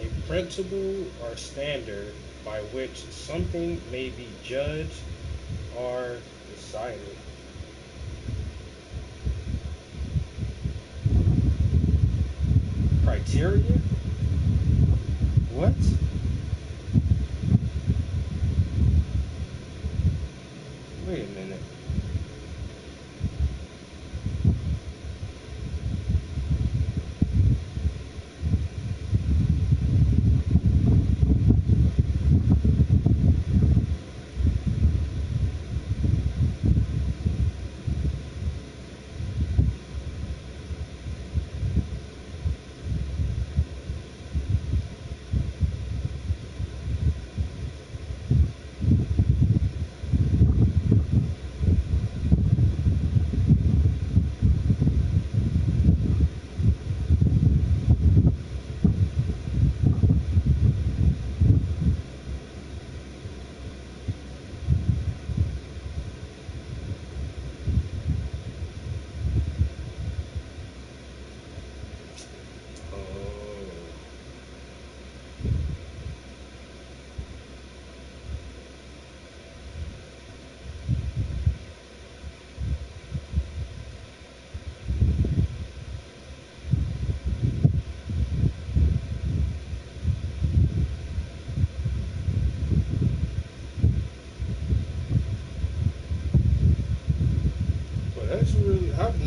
A principle or standard by which something may be judged or decided. Criteria? What? Wait a minute.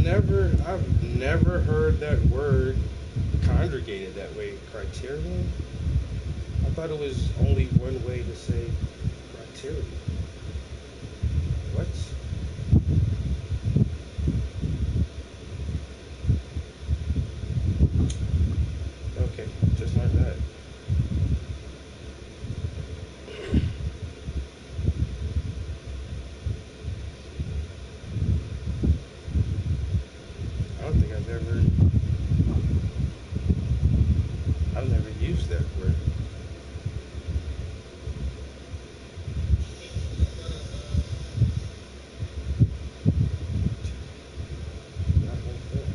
I've never heard that word conjugated that way. Criterion? I thought it was only one way to say criterion. What? Okay, just like that. I don't think I've never used that word. Not like that.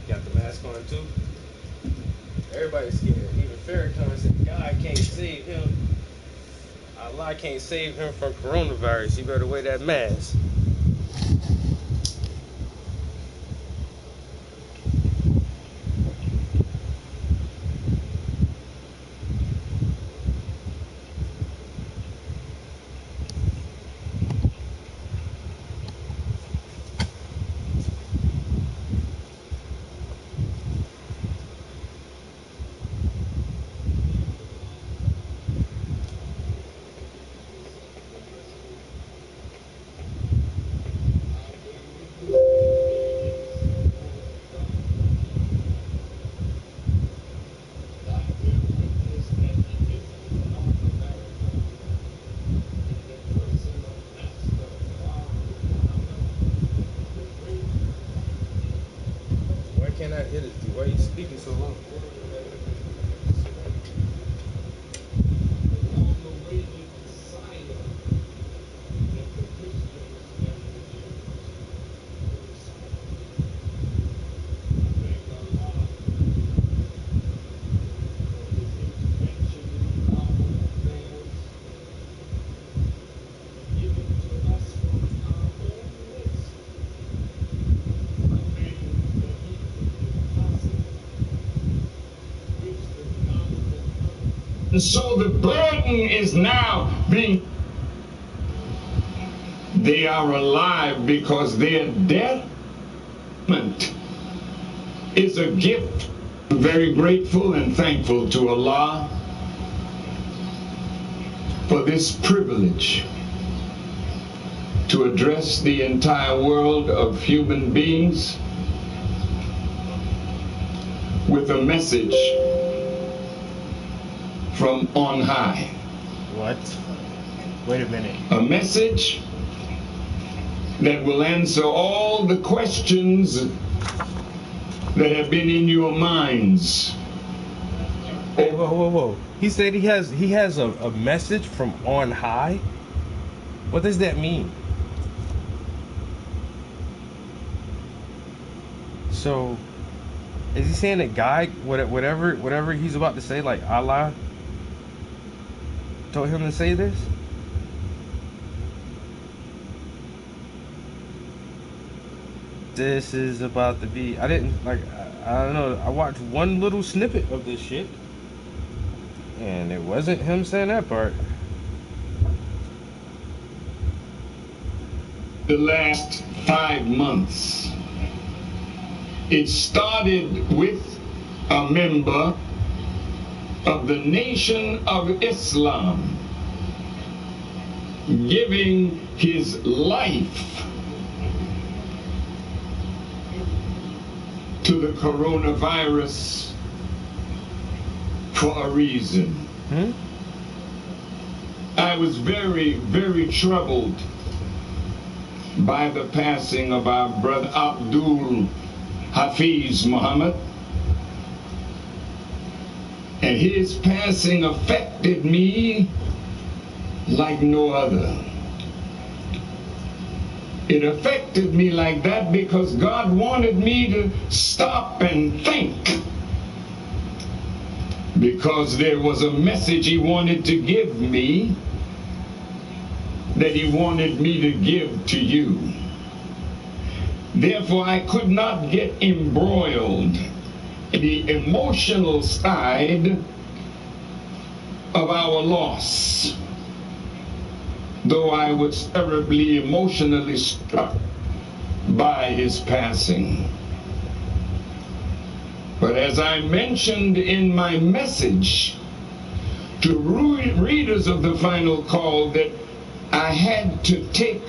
Got the mask on too. Everybody's scared. Even Farrakhan said God can't save him. Allah can't save him from coronavirus. You better wear that mask. Why can't I hit it, dude? Why are you speaking so low? And so the burden is now being, they are alive because their death is a gift. I'm very grateful and thankful to Allah for this privilege to address the entire world of human beings with a message from on high. What? Wait a minute. A message that will answer all the questions that have been in your minds. Hey, whoa. He said he has a message from on high? What does that mean? So, is he saying that God, whatever he's about to say, like Allah told him to say this? This is about to be, I don't know, I watched one little snippet of this shit, and it wasn't him saying that part. The last 5 months, it started with a member of the Nation of Islam giving his life to the coronavirus for a reason. I was very, very troubled by the passing of our brother Abdul Hafiz Muhammad, and his passing affected me like no other. It affected me like that because God wanted me to stop and think, because there was a message he wanted to give me that he wanted me to give to you. Therefore, I could not get embroiled in the emotional side of our loss, though I was terribly emotionally struck by his passing. But as I mentioned in my message to readers of the Final Call, that I had to take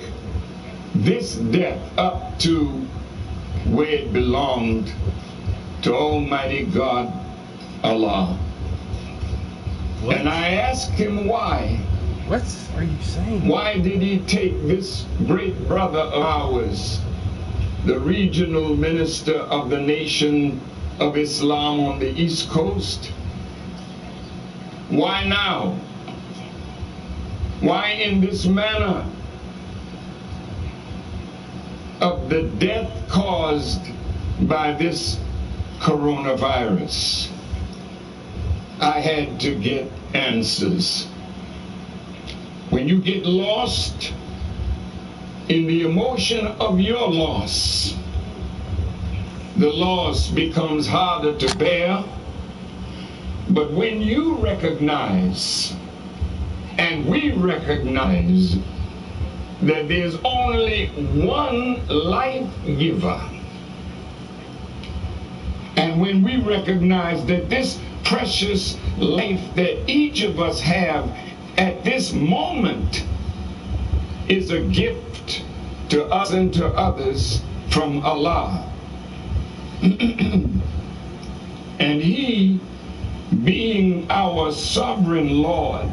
this death up to where it belonged, to Almighty God, Allah. What? And I asked him why. What are you saying? Why did he take this great brother of ours, the regional minister of the Nation of Islam on the East Coast? Why now? Why in this manner of the death caused by this coronavirus? I had to get answers. When you get lost in the emotion of your loss, the loss becomes harder to bear. But when you recognize, and we recognize, that there's only one life giver, and when we recognize that this precious life that each of us have at this moment is a gift to us and to others from Allah, and He, being our sovereign Lord,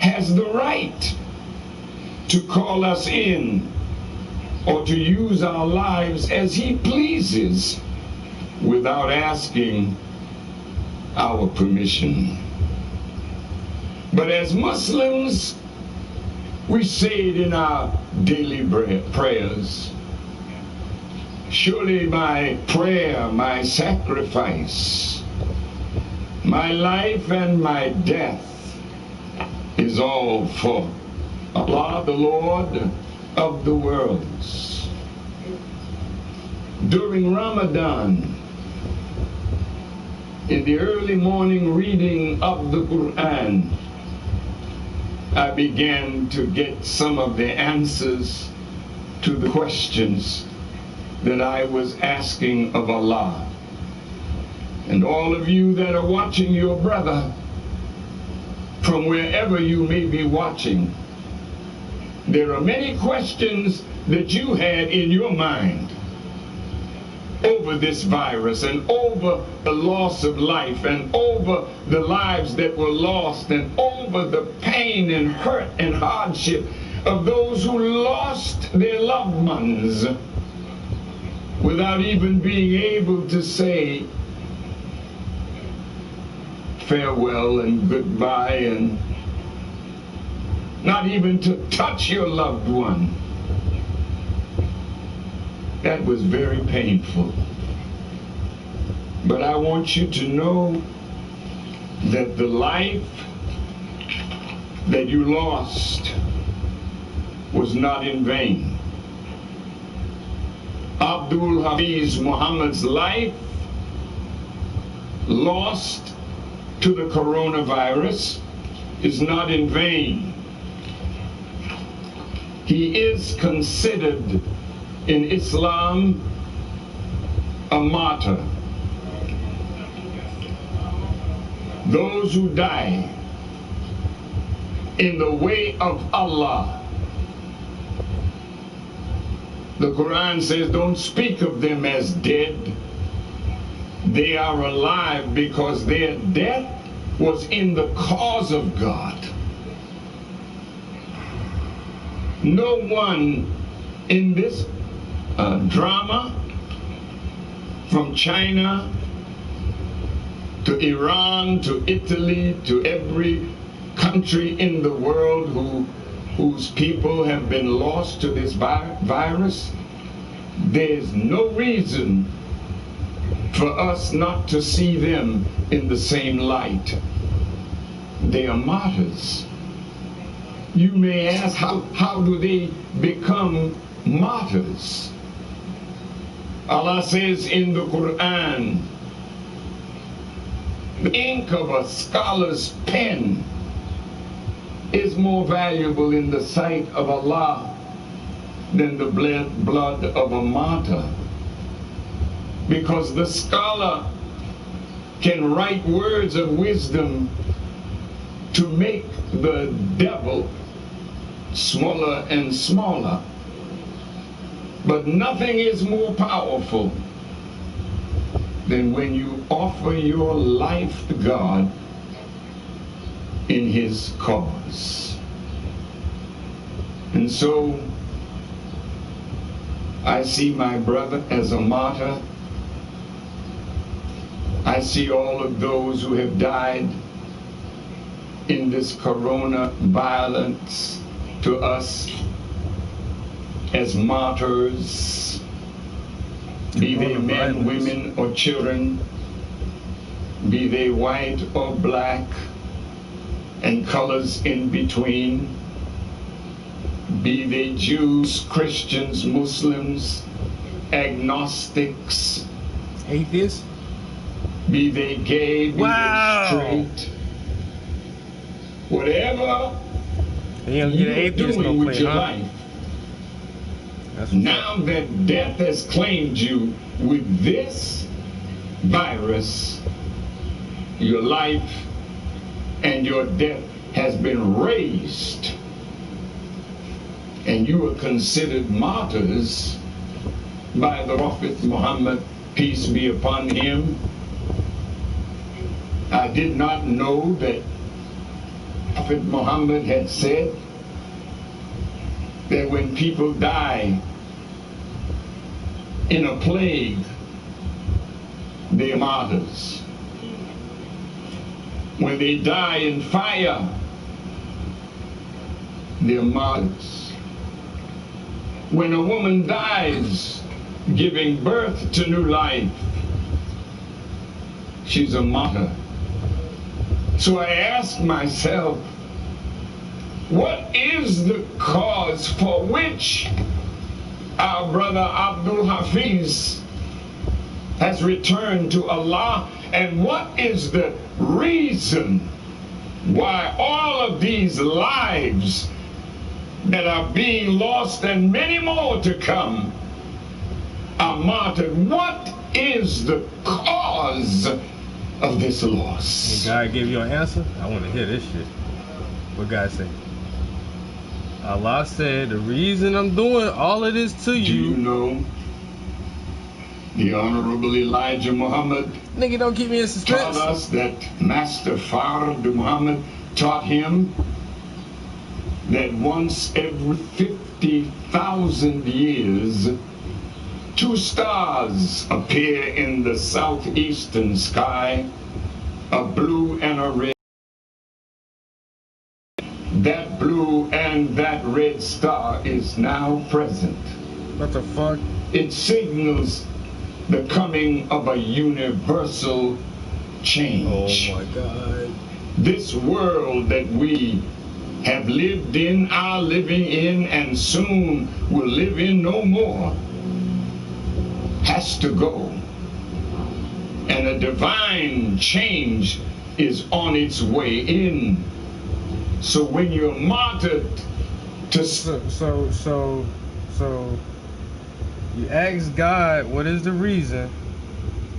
has the right to call us in or to use our lives as He pleases without asking our permission. But as Muslims, we say it in our daily prayers. Surely my prayer, my sacrifice, my life and my death is all for Allah, the Lord of the worlds. During Ramadan, in the early morning reading of the Quran, I began to get some of the answers to the questions that I was asking of Allah. And all of you that are watching your brother, from wherever you may be watching, there are many questions that you had in your mind over this virus, and over the loss of life, and over the lives that were lost, and over the pain and hurt and hardship of those who lost their loved ones without even being able to say farewell and goodbye, and not even to touch your loved one. That was very painful. But I want you to know that the life that you lost was not in vain. Abdul Hafiz Muhammad's life lost to the coronavirus is not in vain. He is considered in Islam a martyr. Those who die in the way of Allah, the Quran says, don't speak of them as dead. They are alive because their death was in the cause of God. No one in this drama, from China to Iran to Italy to every country in the world whose people have been lost to this virus, there's no reason for us not to see them in the same light. They are martyrs. You may ask, how do they become martyrs? Allah says in the Quran, the ink of a scholar's pen is more valuable in the sight of Allah than the blood of a martyr. Because the scholar can write words of wisdom to make the devil smaller and smaller. But nothing is more powerful than when you offer your life to God in His cause. And so I see my brother as a martyr. I see all of those who have died in this corona violence to us as martyrs, be they men, women, or children, be they white or black, and colors in between, be they Jews, Christians, Muslims, agnostics, Atheists? be they gay, be Wow. they straight, whatever You don't get you're an atheist no doing with play, your huh? life, That's what's now that death has claimed you with this virus, your life and your death has been raised, and you are considered martyrs by the Prophet Muhammad, peace be upon him. I did not know that Prophet Muhammad had said that when people die in a plague, they are martyrs. When they die in fire, they're martyrs. When a woman dies giving birth to new life, she's a martyr. So I asked myself, what is the cause for which our brother Abdul Hafiz has returned to Allah, and what is the reason why all of these lives that are being lost and many more to come are martyred? What is the cause of this loss? Did God give you an answer? I want to hear this shit. What God say? Allah said, the reason I'm doing all of this to Do you you, know the Honorable Elijah Muhammad nigga, don't keep me in taught suspense. us that Master Fard Muhammad taught him that once every 50,000 years, two stars appear in the southeastern sky, a blue and a red. That blue and that red star is now present. What the fuck? It signals the coming of a universal change. Oh my God. This world that we have lived in, are living in, and soon will live in no more, has to go. And a divine change is on its way in. So when you're martyred to So you ask God, what is the reason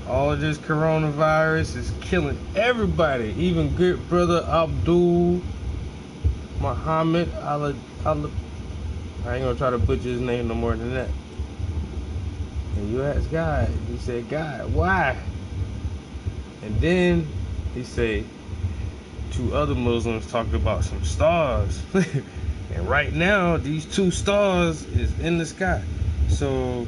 all of this coronavirus is killing everybody, even good brother Abdul Muhammad Allah. I ain't gonna try to butcher his name no more than that. And you ask God, he said, God, why? And then he said, two other Muslims talked about some stars. And right now, these two stars is in the sky. So,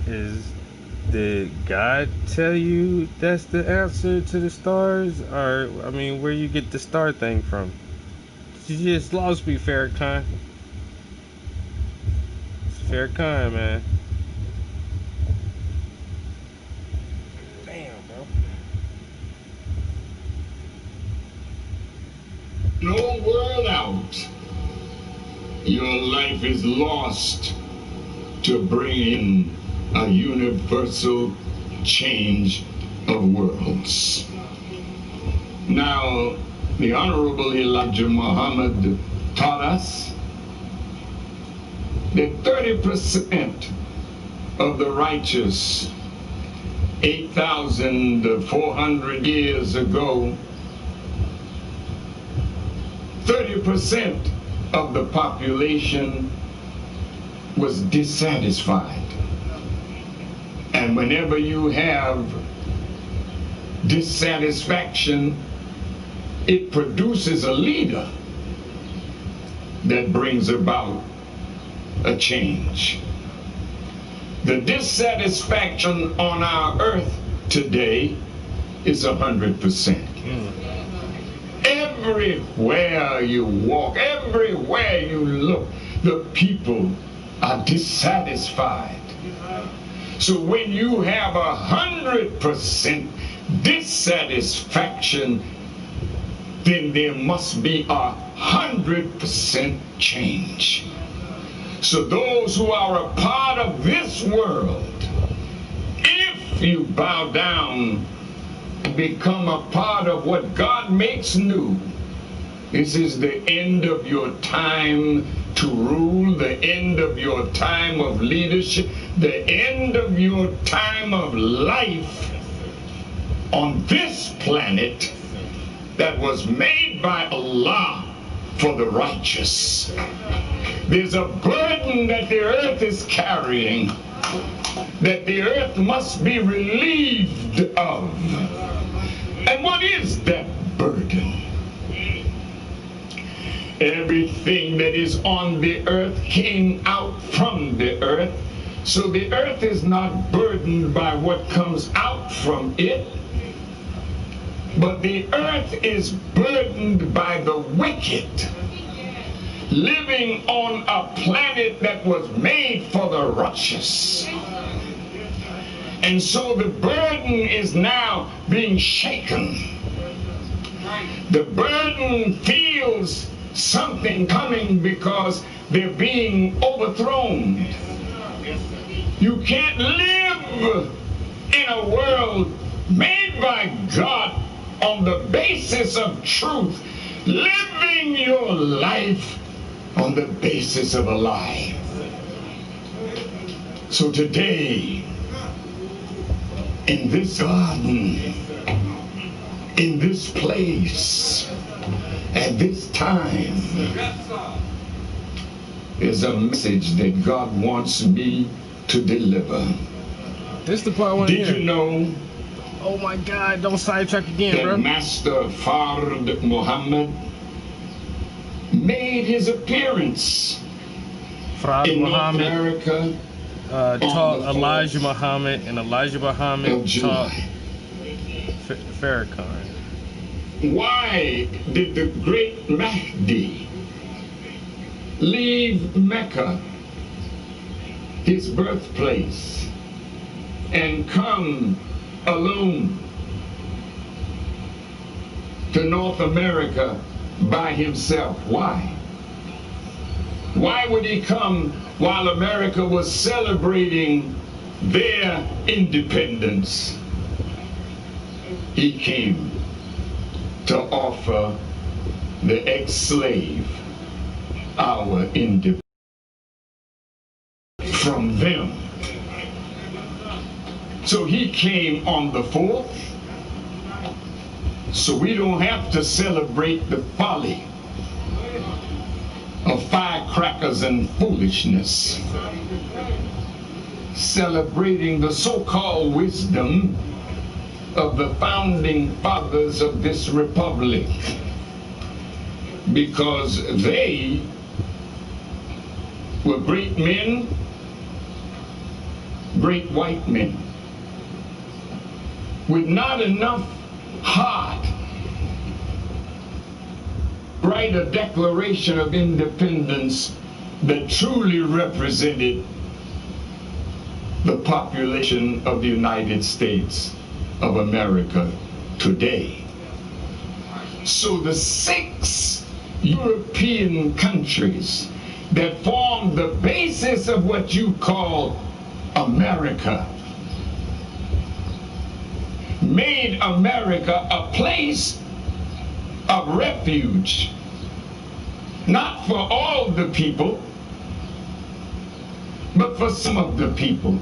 did God tell you that's the answer to the stars? Or, I mean, where you get the star thing from? You just lost me, Farrakhan. It's Farrakhan, man. Damn, bro. no world out, your life is lost to bring in a universal change of worlds. Now, the Honorable Elijah Muhammad taught us that 30% of the righteous 8,400 years ago, 30% of the population was dissatisfied. And whenever you have dissatisfaction, it produces a leader that brings about a change. The dissatisfaction on our earth today is 100%. Everywhere you walk, everywhere you look, the people are dissatisfied. So when you have 100% dissatisfaction, then there must be 100% change. So those who are a part of this world, if you bow down and become a part of what God makes new, this is the end of your time to rule, the end of your time of leadership, the end of your time of life on this planet that was made by Allah for the righteous. There's a burden that the earth is carrying that the earth must be relieved of. And what is that burden? Everything that is on the earth came out from the earth, so the earth is not burdened by what comes out from it, but the earth is burdened by the wicked living on a planet that was made for the righteous. And so the burden is now being shaken. The burden feels something coming because they're being overthrown. You can't live in a world made by God on the basis of truth, living your life on the basis of a lie. So today, in this garden, in this place, at this time, is a message that God wants me to deliver. This the part I want to hear. Did you know? Oh my God! Don't sidetrack again, that bro. Master Fard Muhammad made his appearance Fard in North Muhammad America taught Elijah Muhammad, and Elijah Muhammad taught Farrakhan. Why did the great Mahdi leave Mecca, his birthplace, and come alone to North America by himself? Why? Why would he come while America was celebrating their independence? He came to offer the ex-slave our independence from them. So he came on the 4th, so we don't have to celebrate the folly of firecrackers and foolishness, celebrating the so-called wisdom of the founding fathers of this republic, because they were great men, great white men, with not enough heart write a Declaration of Independence that truly represented the population of the United States of America today. So the 6 European countries that form the basis of what you call America, made America a place of refuge, not for all the people, but for some of the people.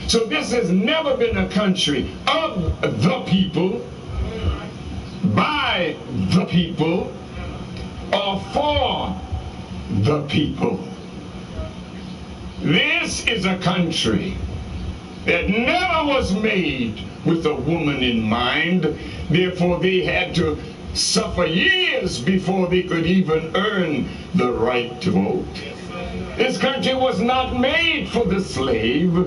So this has never been a country of the people, by the people, or for the people. This is a country that never was made with a woman in mind. Therefore, they had to suffer years before they could even earn the right to vote. This country was not made for the slave,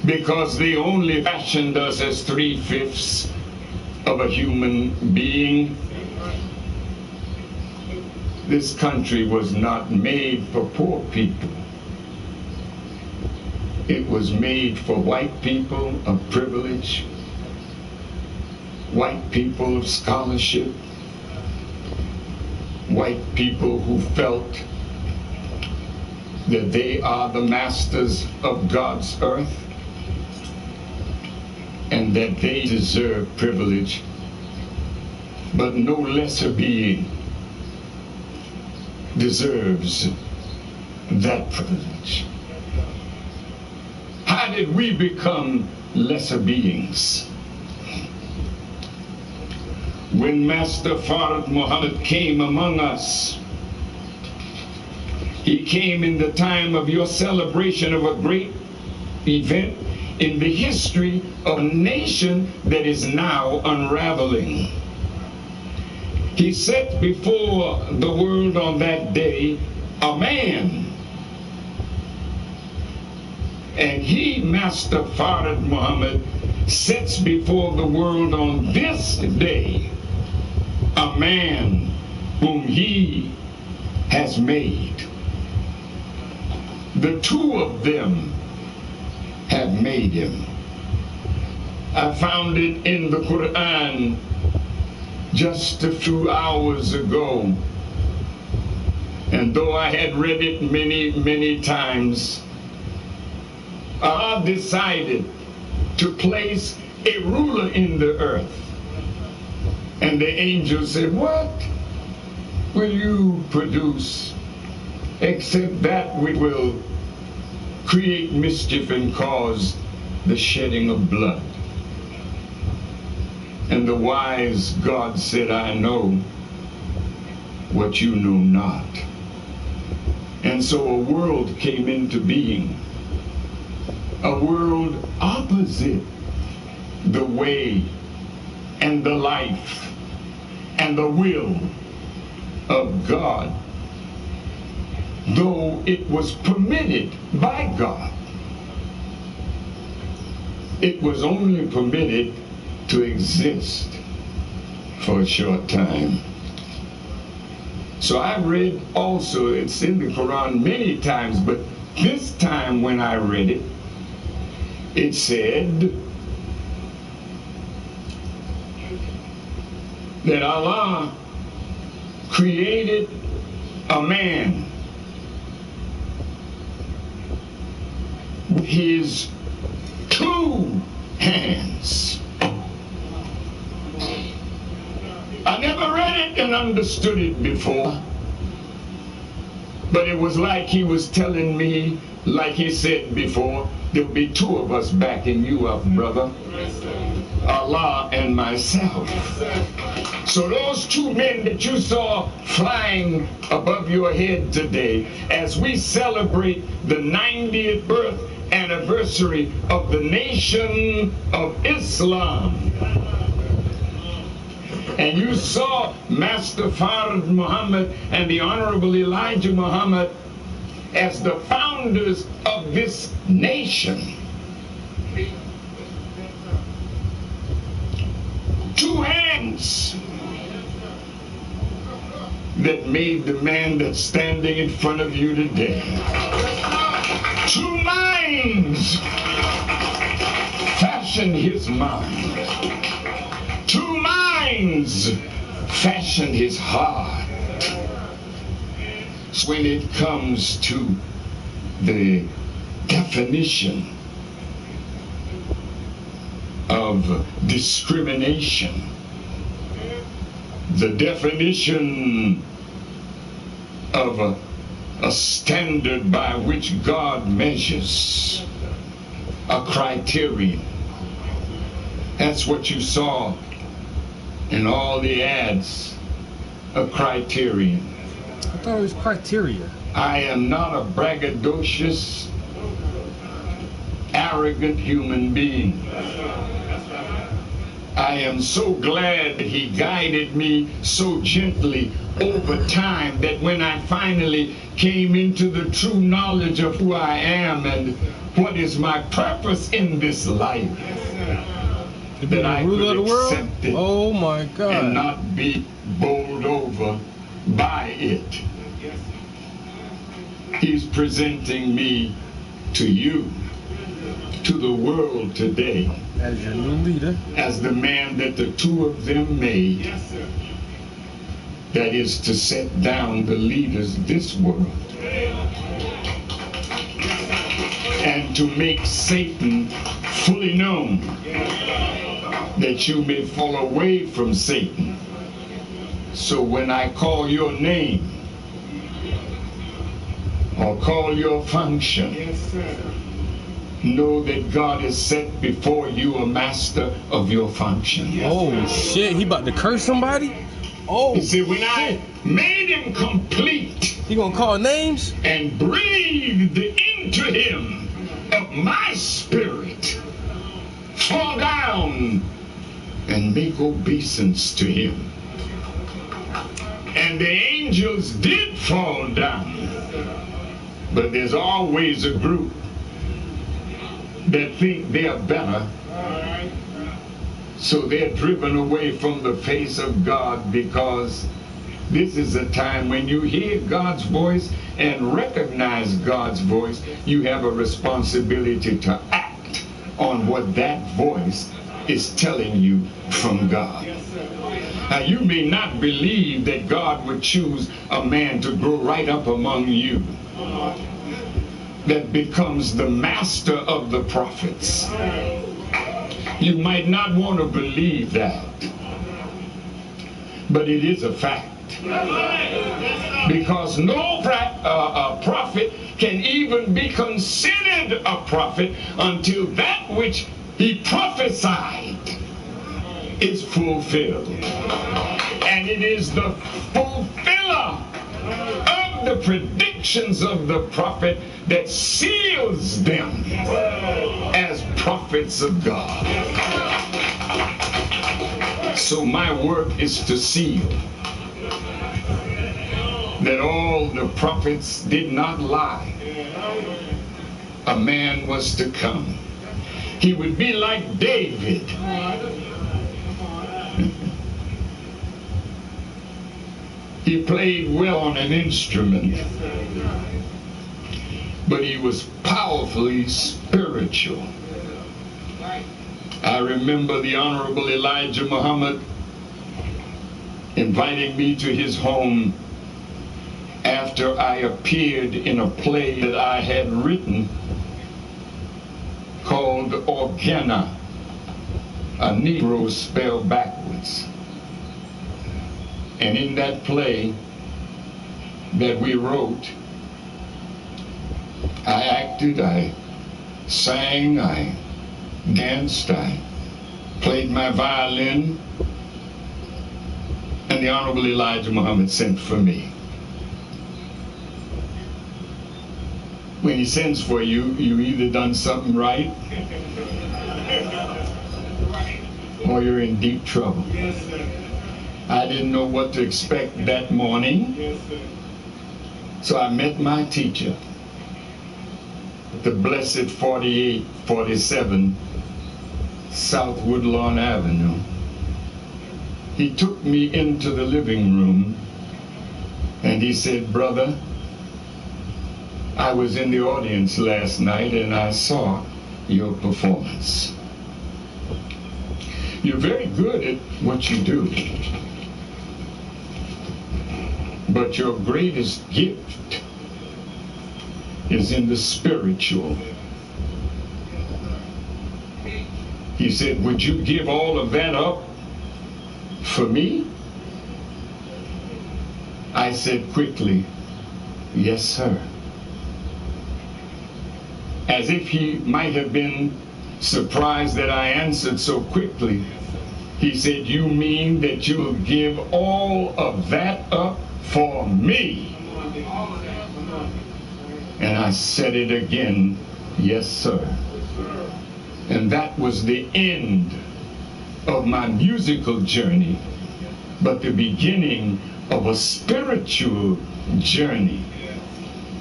because they only fashioned us as 3/5 of a human being. This country was not made for poor people. It was made for white people of privilege, white people of scholarship, white people who felt that they are the masters of God's earth and that they deserve privilege, but no lesser being deserves that privilege. How did we become lesser beings? When Master Fard Muhammad came among us, he came in the time of your celebration of a great event in the history of a nation that is now unraveling. He set before the world on that day a man. And he, Master Fard Muhammad, sets before the world on this day a man whom he has made. The two of them have made him. I found it in the Quran just a few hours ago. And though I had read it many, many times, Allah decided to place a ruler in the earth. And the angel said, "What will you produce except that which will create mischief and cause the shedding of blood?" And the wise God said, "I know what you know not." And so a world came into being, a world opposite the way and the life and the will of God, though it was permitted by God. It was only permitted to exist for a short time. So I read also, it's in the Quran many times, but this time when I read it, it said that Allah created a man with his two hands. I never read it and understood it before, but it was like he was telling me, like he said before, there'll be two of us backing you up, brother. Allah and myself. So those two men that you saw flying above your head today, as we celebrate the 90th birth anniversary of the Nation of Islam, and you saw Master Fard Muhammad and the Honorable Elijah Muhammad as the founders of this nation. Two hands that made the man that's standing in front of you today. Two minds fashioned his mind. Two minds fashioned his heart. So when it comes to the definition of discrimination, the definition of a standard by which God measures, a criterion. That's what you saw in all the ads, a criterion. I thought it was criteria. I am not a braggadocious, arrogant human being. I am so glad that he guided me so gently over time that when I finally came into the true knowledge of who I am and what is my purpose in this life, that I could accept it Oh my God. and not be bowled over by it. He's presenting me to you, to the world today, As your new leader. as the man that the two of them made. That is to set down the leaders of this world and to make Satan fully known, that you may fall away from Satan. So when I call your name or call your function, know that God has set before you a master of your function. Oh shit, he about to curse somebody? Oh, He said, when I made him complete he gonna call names? and breathed into him of my spirit, fall down and make obeisance to him. And the angels did fall down, but there's always a group that think they're better, so they're driven away from the face of God, because this is a time when you hear God's voice and recognize God's voice, you have a responsibility to act on what that voice is telling you from God. Now, you may not believe that God would choose a man to grow right up among you that becomes the master of the prophets. You might not want to believe that, but it is a fact. Because no prophet can even be considered a prophet until that which he prophesied is fulfilled. And it is the fulfiller of the predictions of the prophet that seals them as prophets of God. So my work is to seal that all the prophets did not lie. A man was to come. He would be like David. He played well on an instrument, but he was powerfully spiritual. I remember the Honorable Elijah Muhammad inviting me to his home after I appeared in a play that I had written called Organa, a Negro spelled backwards. And in that play that we wrote, I acted, I sang, I danced, I played my violin, and the Honorable Elijah Muhammad sent for me. When he sends for you, you either done something right or you're in deep trouble. I didn't know what to expect that morning, so I met my teacher at the blessed 4847 South Woodlawn Avenue. He took me into the living room and he said, "Brother, I was in the audience last night and I saw your performance. You're very good at what you do, but your greatest gift is in the spiritual He said, would you give all of that up for me? I said quickly, yes, sir. As if he might have been surprised that I answered so quickly, he said, you mean that you'll give all of that up for me? And I said it again, yes, sir. And that was the end of my musical journey, but the beginning of a spiritual journey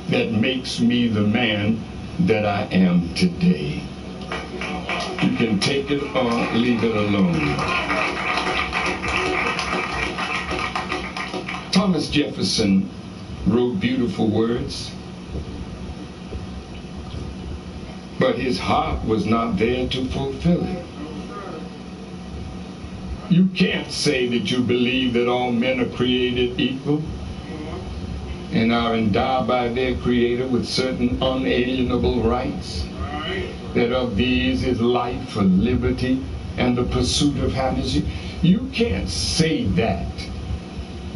that makes me the man that I am today. You can take it or leave it alone. Thomas Jefferson wrote beautiful words, but his heart was not there to fulfill it. You can't say that you believe that all men are created equal and are endowed by their Creator with certain unalienable rights, that of these is life or liberty and the pursuit of happiness. You can't say that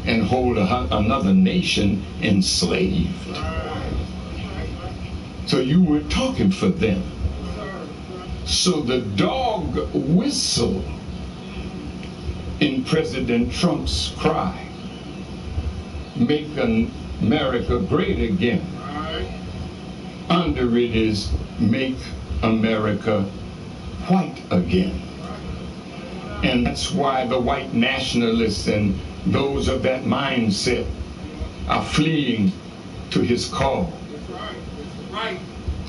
and hold another nation enslaved. So you were talking for them. So the dog whistle in President Trump's cry, make America great again, under it is make America white again. And that's why the white nationalists and those of that mindset are fleeing to his call.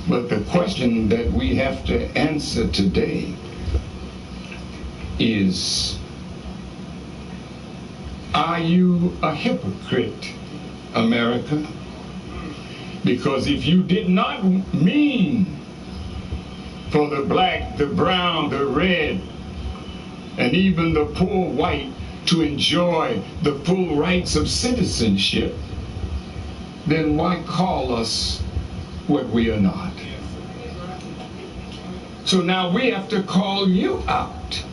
But the question that we have to answer today is, are you a hypocrite, America? Because if you did not mean for the black, the brown, the red, and even the poor white to enjoy the full rights of citizenship, then why call us what we are not? So now we have to call you out.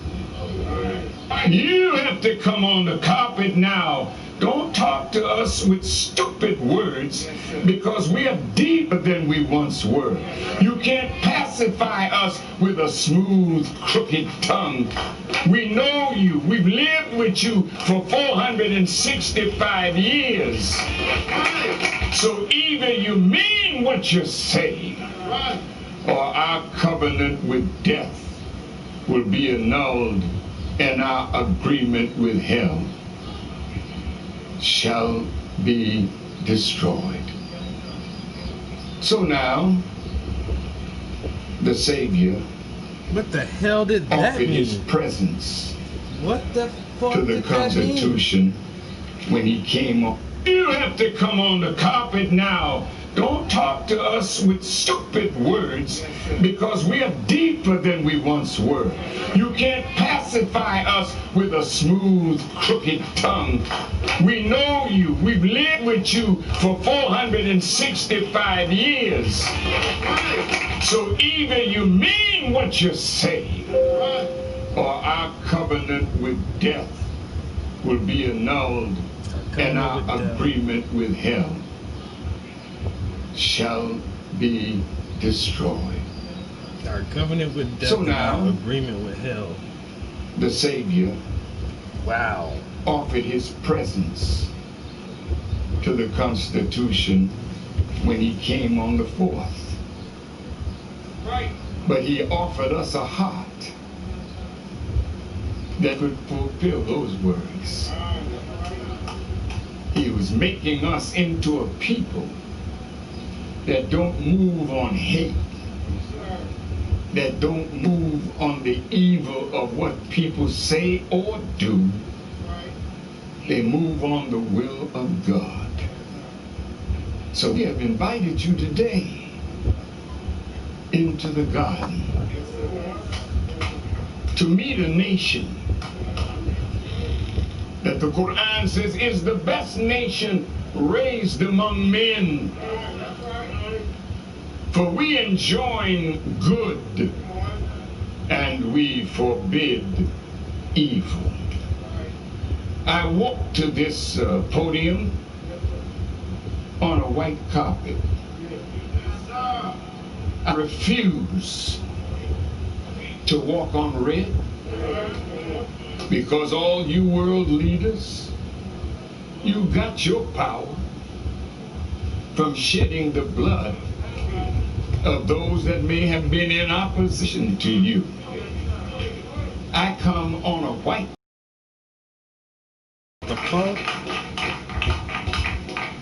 You have to come on the carpet now. Don't talk to us with stupid words, because we are deeper than we once were. You can't pacify us with a smooth, crooked tongue. We know you. We've lived with you for 465 years. So either you mean what you say, or our covenant with death will be annulled, and our agreement with hell shall be destroyed. So now, the Savior What the hell did that offered his mean? presence What the fuck to the did that mean? Constitution when he came on. You have to come on the carpet now. Don't talk to us with stupid words, because we are deeper than we once were. You can't pacify us with a smooth, crooked tongue. We know you. We've lived with you for 465 years. So either you mean what you say, or our covenant with death will be annulled, and our agreement with hell shall be destroyed. Our covenant with death, So now, and our agreement with hell. The Savior Wow. offered his presence to the Constitution when he came on the 4th. Right. But he offered us a heart that could fulfill those words. He was making us into a people that don't move on hate, that don't move on the evil of what people say or do. They move on the will of God. So we have invited you today into the garden to meet a nation that the Quran says is the best nation raised among men. For we enjoin good and we forbid evil. I walked to this podium on a white carpet. I refuse to walk on red, because all you world leaders, you got your power from shedding the blood of those that may have been in opposition to you. I come on a white. The fuck?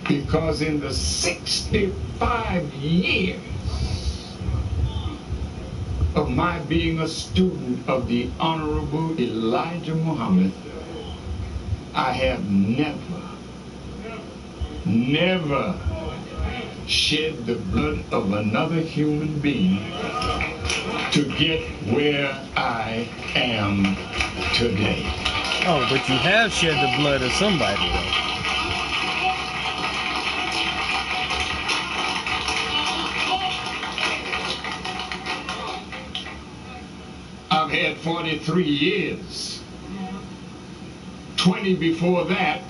Because in the 65 years of my being a student of the Honorable Elijah Muhammad, I have never shed the blood of another human being to get where I am today. Oh, but you have shed the blood of somebody, though. I've had 43 years, 20 before that,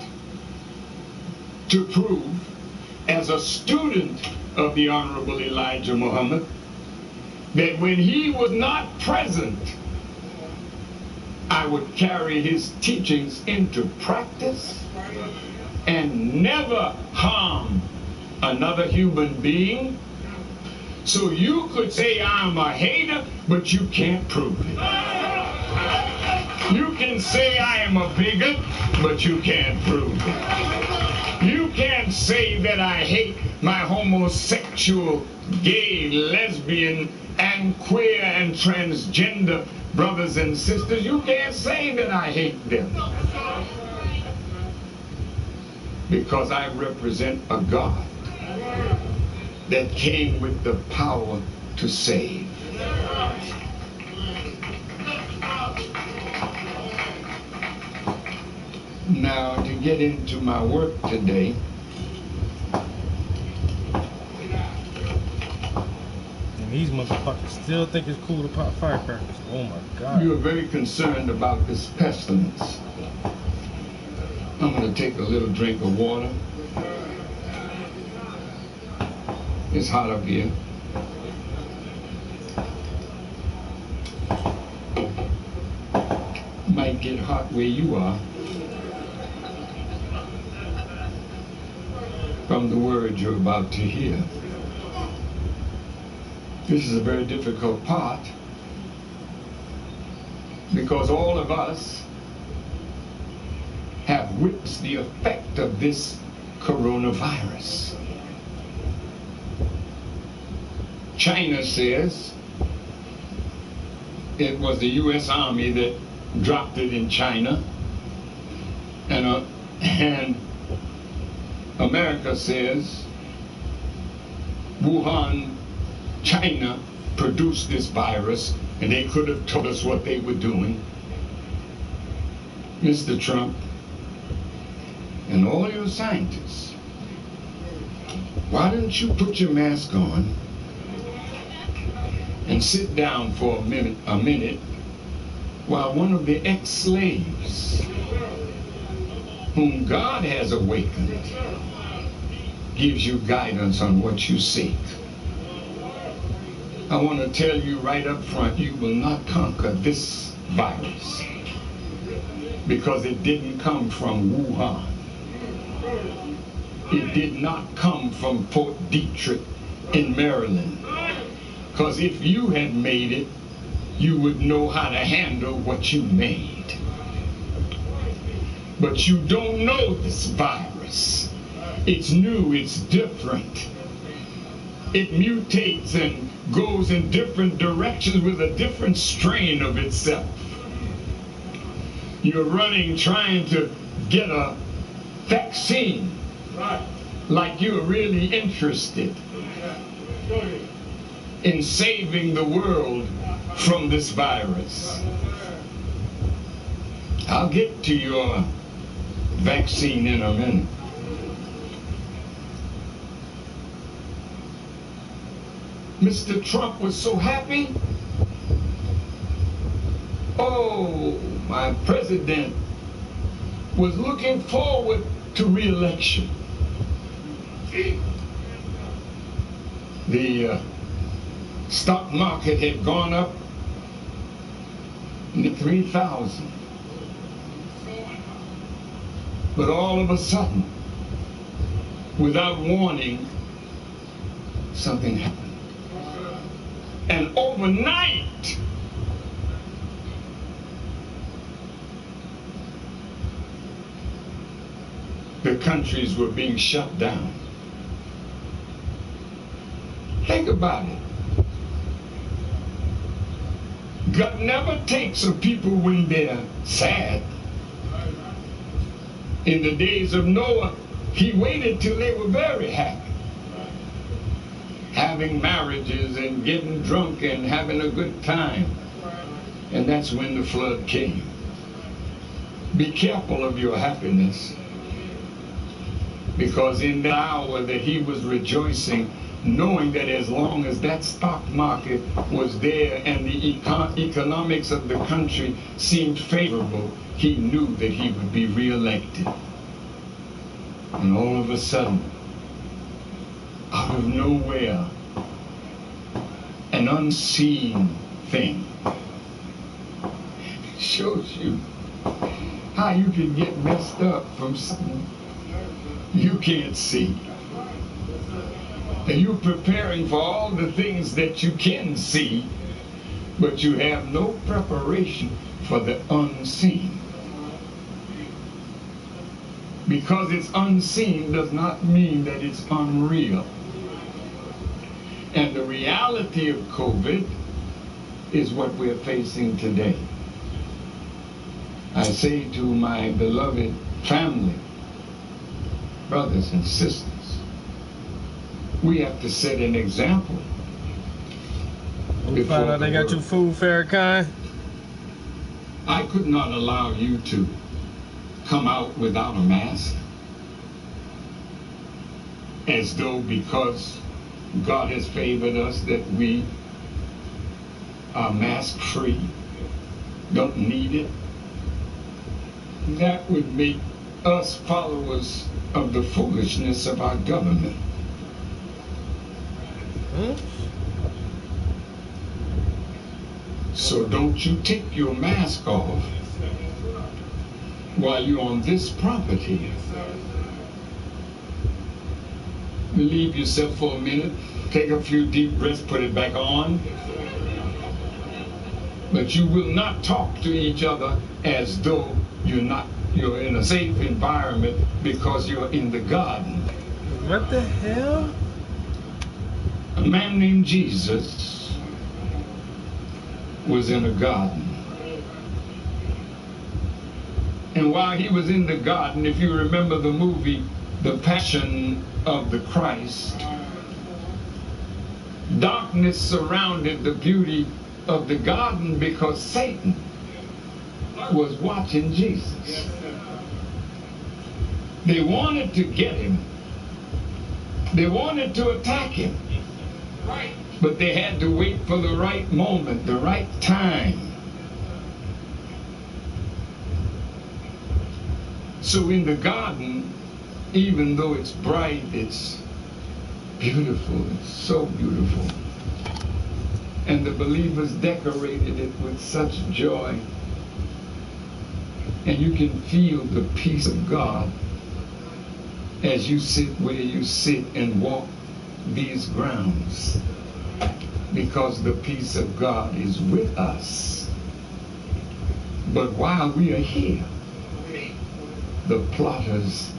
to prove as a student of the Honorable Elijah Muhammad that when he was not present, I would carry his teachings into practice and never harm another human being. So you could say I'm a hater, but you can't prove it. You can say I am a bigot, but you can't prove it. You can't say that I hate my homosexual, gay, lesbian, and queer and transgender brothers and sisters. You can't say that I hate them. Because I represent a God that came with the power to save. Now, to get into my work today, And these motherfuckers still think it's cool to pop firecrackers. Oh my God. you are very concerned about this pestilence. I'm going to take a little drink of water. It's hot up here. Might get hot where you are from the words you're about to hear. This is a very difficult part because all of us have witnessed the effect of this coronavirus. China says it was the U.S. Army that dropped it in China, and America says Wuhan, China produced this virus, and they could have told us what they were doing. Mr. Trump and all your scientists, why don't you put your mask on and sit down for a minute while one of the ex-slaves whom God has awakened gives you guidance on what you seek. I want to tell you right up front, you will not conquer this virus because it didn't come from Wuhan. It did not come from Fort Detrick in Maryland. Because if you had made it, you would know how to handle what you made. But you don't know this virus. It's new, it's different. It mutates and goes in different directions with a different strain of itself. You're running trying to get a vaccine like you're really interested in saving the world from this virus. I'll get to your vaccine in a minute. Mr. Trump was so happy Oh, my president was looking forward to re-election. The stock market had gone up to 3,000. But all of a sudden, without warning, something happened. And overnight, the countries were being shut down. Think about it. God never takes a people when they're sad. In the days of Noah, he waited till they were very happy, having marriages and getting drunk and having a good time. And that's when the flood came. Be careful of your happiness, because in the hour that he was rejoicing, knowing that as long as that stock market was there and the economics of the country seemed favorable, he knew that he would be reelected. And all of a sudden, out of nowhere, an unseen thing shows you how you can get messed up from something you can't see. And you're preparing for all the things that you can see, but you have no preparation for the unseen. Because it's unseen does not mean that it's unreal. And the reality of COVID is what we're facing today. I say to my beloved family, brothers and sisters, we have to set an example. You find out they got your food, Farrakhan? I could not allow you to come out without a mask, as though because God has favored us that we are mask free, don't need it. That would make us followers of the foolishness of our government. So don't you take your mask off while you're on this property. Relieve yourself for a minute, take a few deep breaths, put it back on. But you will not talk to each other as though you're in a safe environment, because you're in the garden. What the hell? A man named Jesus was in a garden. And while he was in the garden, if you remember the movie, The Passion of the Christ, darkness surrounded the beauty of the garden because Satan was watching Jesus. They wanted to get him. They wanted to attack him. But they had to wait for the right moment, the right time. So in the garden, even though it's bright, it's beautiful, it's so beautiful. And the believers decorated it with such joy. And you can feel the peace of God as you sit where you sit and walk these grounds, because the peace of God is with us. But while we are here, the plotters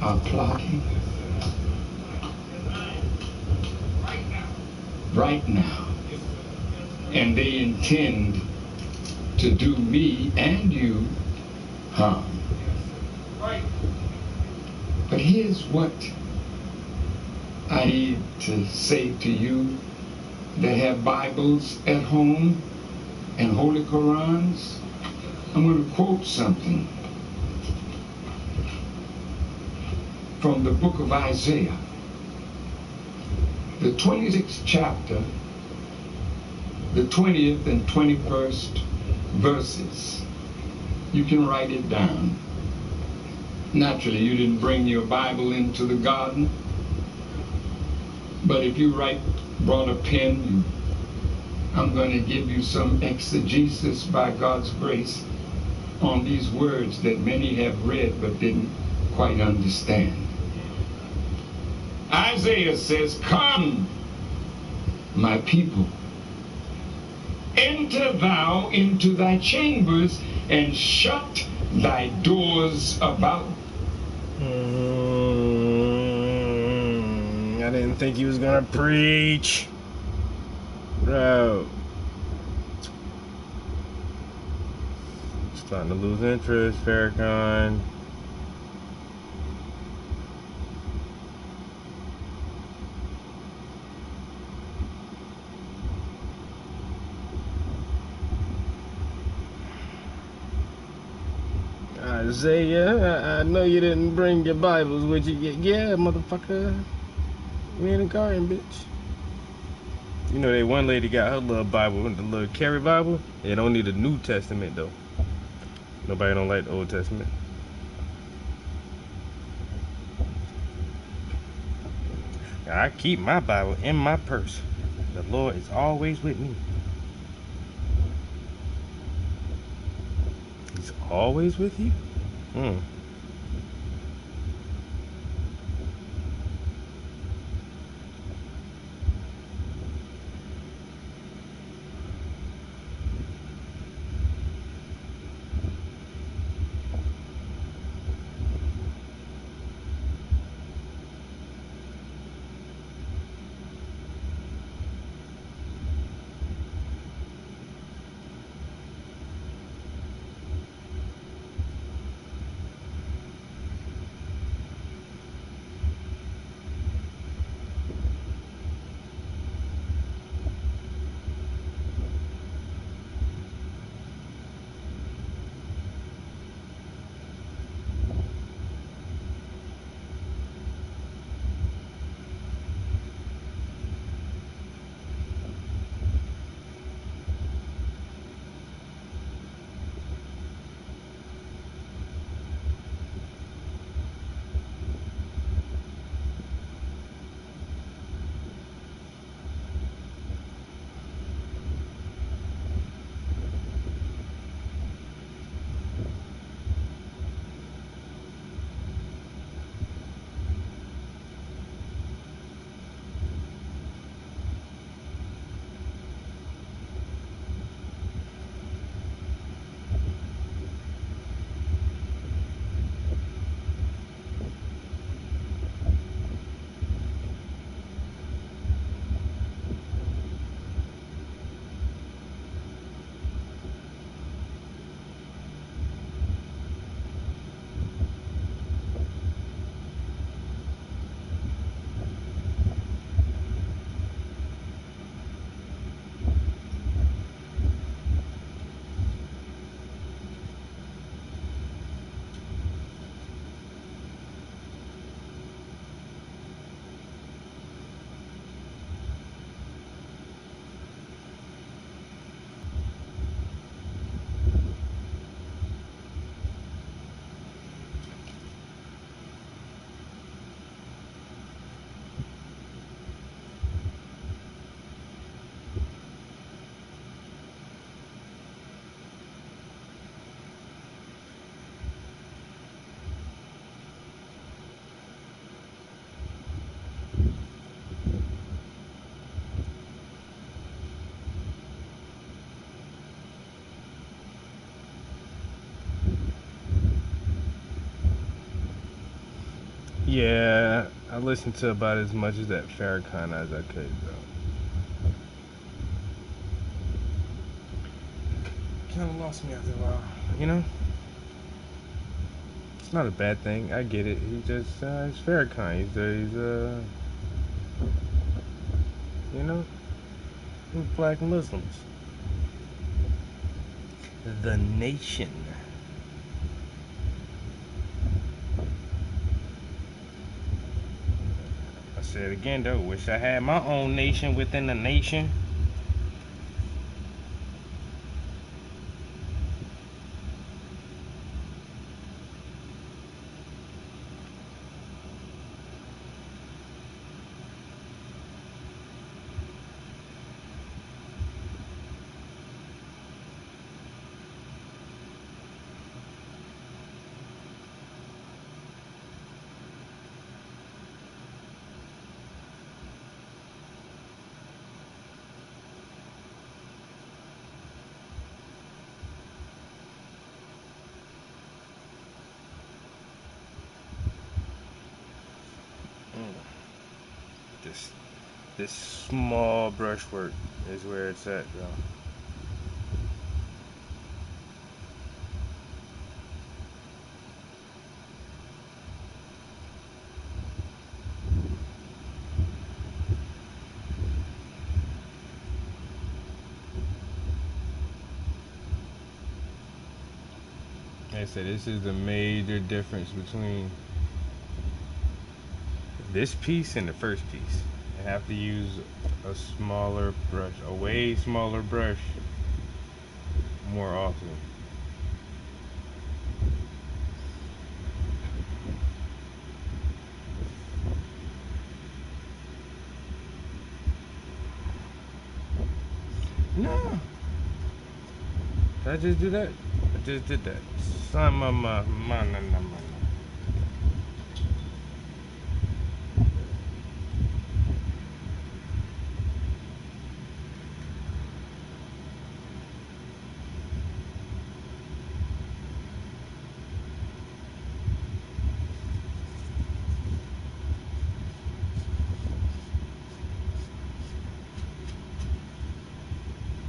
are plotting right now, and they intend to do me and you harm. But here's what I need to say to you that have Bibles at home and Holy Qurans. I'm going to quote something from the book of Isaiah, the 26th chapter, the 20th and 21st verses. You can write it down. Naturally, you didn't bring your Bible into the garden, but if you brought a pen, I'm going to give you some exegesis by God's grace on these words that many have read but didn't quite understand. Isaiah says, "Come, my people, enter thou into thy chambers and shut thy doors about." I didn't think he was gonna preach, bro. Starting to lose interest, Farrakhan. Isaiah, I know you didn't bring your Bibles with you. Yeah, motherfucker. We in the garden, bitch. You know, that one lady got her little Bible, the little Carrie Bible. It don't need a New Testament, though. Nobody don't like the Old Testament. I keep my Bible in my purse. The Lord is always with me. He's always with you? Yeah, I listened to about as much of that Farrakhan as I could, though. Kind of lost me after a while, you know? It's not a bad thing. I get it. He just, he's Farrakhan. He's you know, he's black Muslims. The nation. I say it again, though. Wish I had my own nation within the nation. this small brushwork is where it's at, though. Like I said, this is the major difference between this piece and the first piece. I have to use a smaller brush, a way smaller brush, more often. No. Did I just do that? I just did that. Some of my.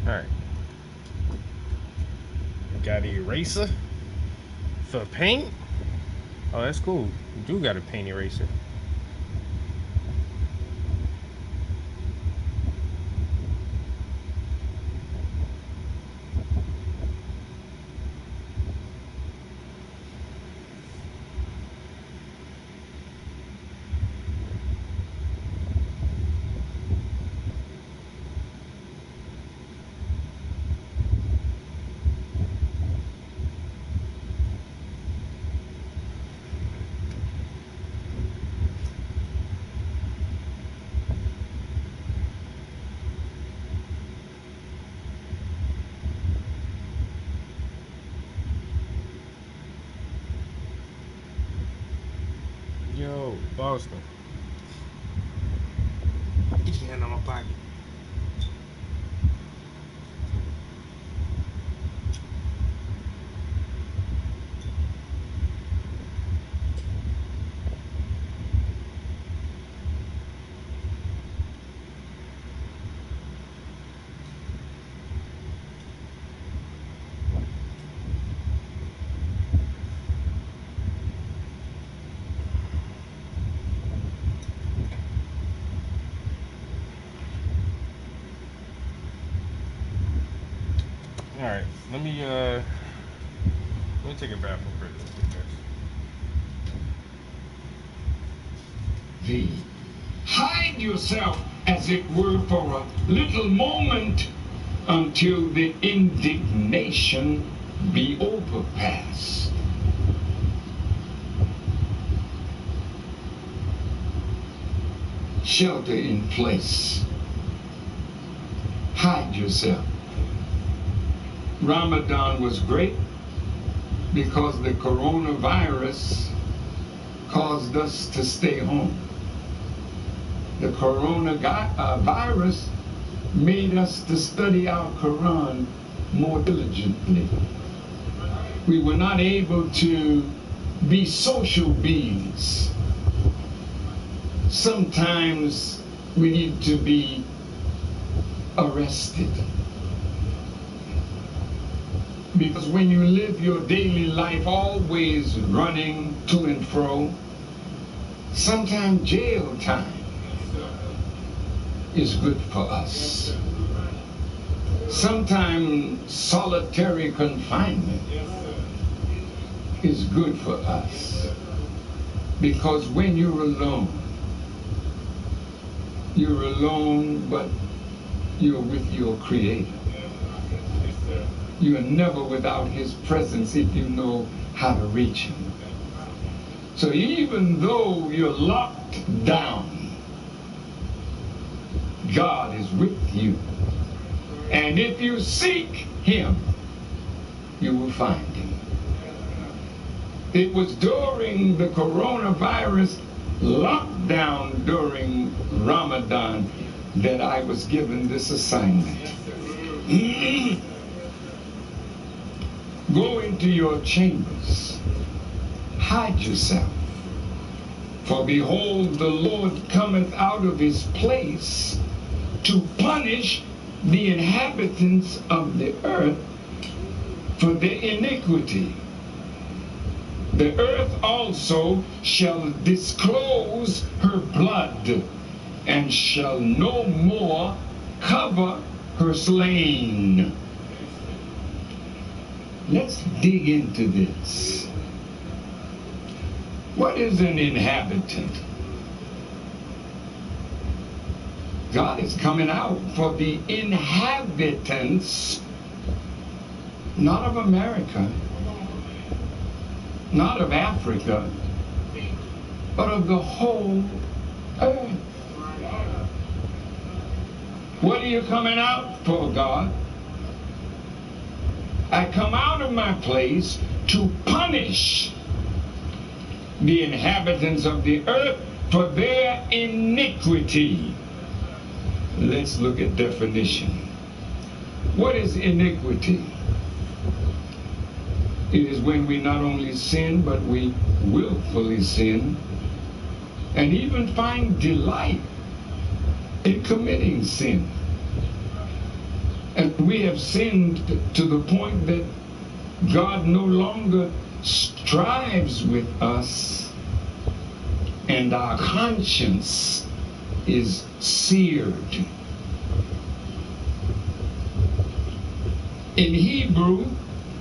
Alright. Got an eraser for paint. Oh, that's cool. You do got a paint eraser. Yo, Boston. Get your hand on my pocket. All right, let me take a bathroom break. Hide yourself, as it were, for a little moment until the indignation be overpassed. Shelter in place. Hide yourself. Ramadan was great because the coronavirus caused us to stay home. The coronavirus made us to study our Quran more diligently. We were not able to be social beings. Sometimes we need to be arrested. Because when you live your daily life always running to and fro, sometimes jail time is good for us. Sometimes solitary confinement is good for us. Because when you're alone, but you're with your Creator. You are never without His presence if you know how to reach Him. So even though you're locked down, God is with you. And if you seek Him, you will find Him. It was during the coronavirus lockdown during Ramadan that I was given this assignment. Go into your chambers, hide yourself For behold, the Lord cometh out of his place to punish the inhabitants of the earth for their iniquity. The earth also shall disclose her blood, and shall no more cover her slain. Let's dig into this. What is an inhabitant? God is coming out for the inhabitants, not of America, not of Africa, but of the whole earth. What are you coming out for, God? I come out of my place to punish the inhabitants of the earth for their iniquity. Let's look at definition. What is iniquity? It is when we not only sin, but we willfully sin, and even find delight in committing sin. And we have sinned to the point that God no longer strives with us, and our conscience is seared. In Hebrew,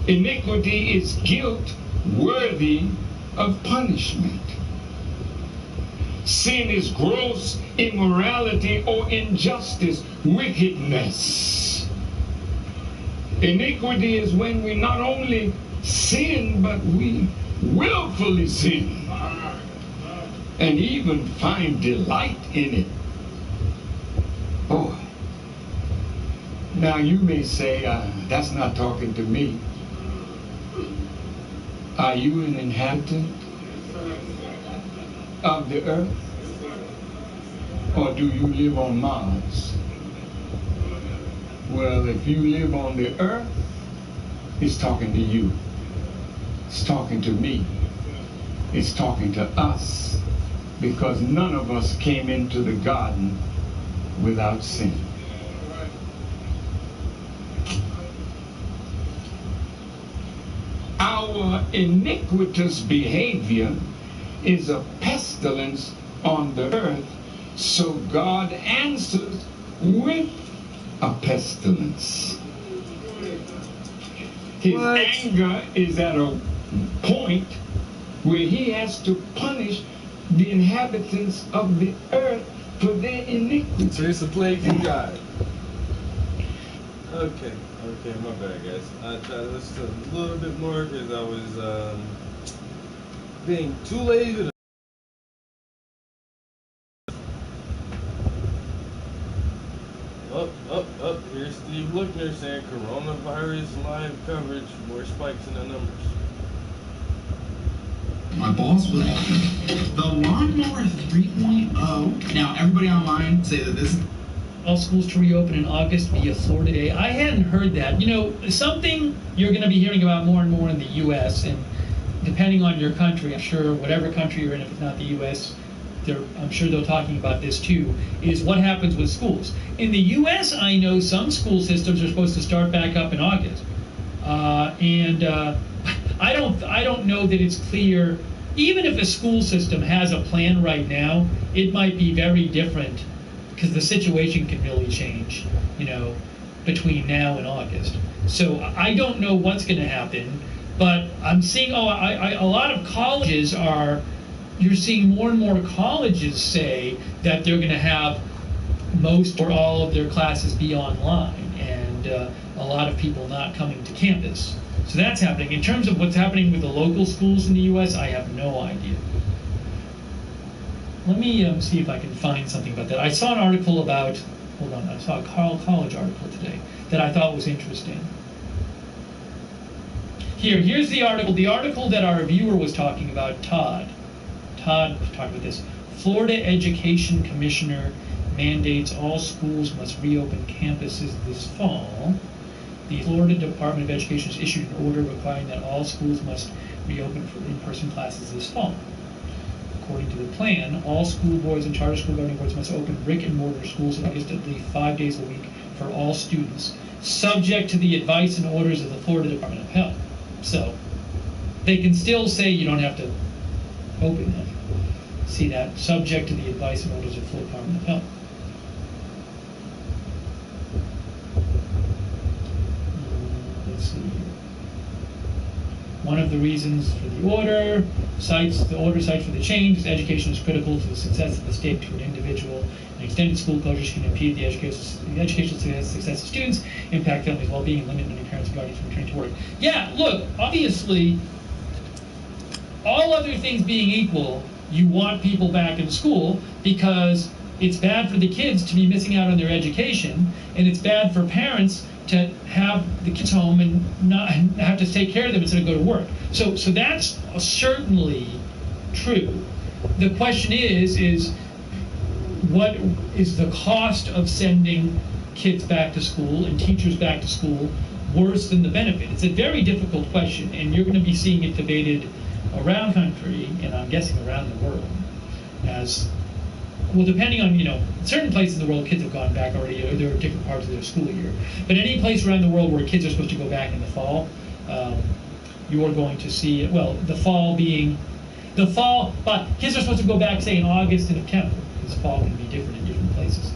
iniquity is guilt worthy of punishment. Sin is gross immorality or injustice, wickedness. Iniquity is when we not only sin, but we willfully sin and even find delight in it. Boy. Now you may say, that's not talking to me. Are you an inhabitant of the earth? Or do you live on Mars? Well, if you live on the earth, it's talking to you. It's talking to me. It's talking to us. Because none of us came into the garden without sin. Our iniquitous behavior is a pestilence on the earth, so God answers with a pestilence. His anger is at a point where he has to punish the inhabitants of the earth for their iniquity. So it's a plague from God. Okay, my bad, guys. I tried to listen a little bit more because I was being too lazy to. Up. Here's Steve Luckner saying coronavirus live coverage, more spikes in the numbers. My boss was the Lawnmower 3.0. Now, everybody online say that this. All schools to reopen in August via Florida Day. I hadn't heard that. You know, something you're going to be hearing about more and more in the U.S. and depending on your country, I'm sure whatever country you're in, if it's not the U.S., I'm sure they're talking about this too, is what happens with schools. In the U.S., I know some school systems are supposed to start back up in August. I don't know that it's clear. Even if a school system has a plan right now, it might be very different because the situation can really change, you know, between now and August. So I don't know what's going to happen, but I'm seeing, a lot of colleges you're seeing more and more colleges say that they're going to have most or all of their classes be online and a lot of people not coming to campus. So that's happening. In terms of what's happening with the local schools in the U.S., I have no idea. Let me see if I can find something about that. I saw an article about, I saw a college article today that I thought was interesting. Here's the article that our viewer was talking about, Todd was talking about this. Florida Education Commissioner mandates all schools must reopen campuses this fall. The Florida Department of Education has issued an order requiring that all schools must reopen for in-person classes this fall. according to the plan, all school boards and charter school governing boards must open brick and mortar schools in August at least 5 days a week for all students, subject to the advice and orders of the Florida Department of Health. So they can still say you don't have to open them. See that? Subject to the advice and orders of the Florida Department of Health. Let's see here. One of the reasons for the order cites for the change is education is critical to the success of the state. To an individual, and extended school closures can impede the educational success of students, impact families' well-being, and limit many parents and guardians from returning to work. Yeah, look, obviously, all other things being equal, you want people back in school because it's bad for the kids to be missing out on their education, and it's bad for parents to have the kids home and not have to take care of them instead of go to work. So that's certainly true. The question is what is the cost of sending kids back to school and teachers back to school worse than the benefit? It's a very difficult question, and you're going to be seeing it debated around the country, and I'm guessing around the world, as well, depending on, certain places in the world, kids have gone back already. There are different parts of their school year. But any place around the world where kids are supposed to go back in the fall, you are going to see, the fall, but kids are supposed to go back, say, in August and September, because fall can be different in different places.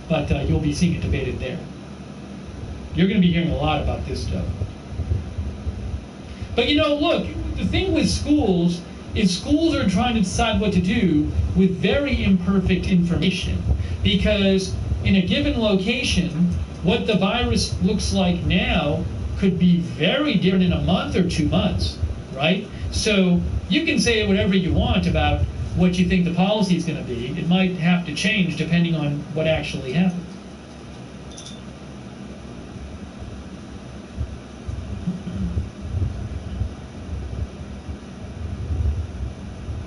But you'll be seeing it debated there. You're going to be hearing a lot about this stuff. But, look, the thing with schools is schools are trying to decide what to do with very imperfect information, because in a given location, what the virus looks like now could be very different in a month or 2 months, right? So you can say whatever you want about what you think the policy is going to be. It might have to change depending on what actually happens.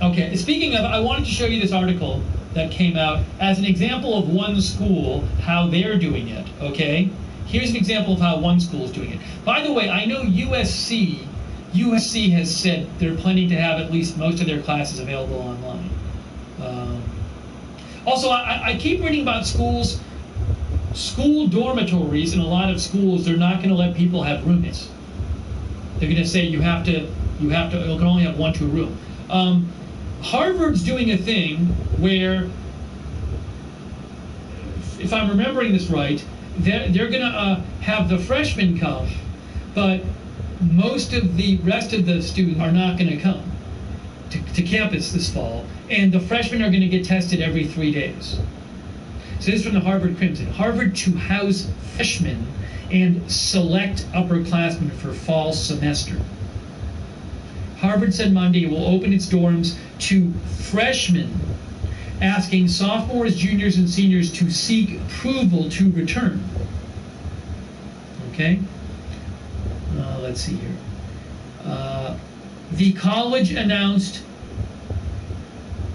Okay, speaking of, I wanted to show you this article that came out as an example of one school, how they're doing it, okay? Here's an example of how one school is doing it. By the way, I know USC has said they're planning to have at least most of their classes available online. Also, I keep reading about schools, school dormitories in a lot of schools, they're not going to let people have roommates. They're going to say you can only have 1 to a room. Harvard's doing a thing where, if I'm remembering this right, they're going to have the freshmen come, but most of the rest of the students are not going to come to campus this fall, and the freshmen are going to get tested every 3 days. So this is from the Harvard Crimson. Harvard to house freshmen and select upperclassmen for fall semester. Harvard said Monday it will open its dorms to freshmen, asking sophomores, juniors, and seniors to seek approval to return. Okay? Let's see here. The college announced,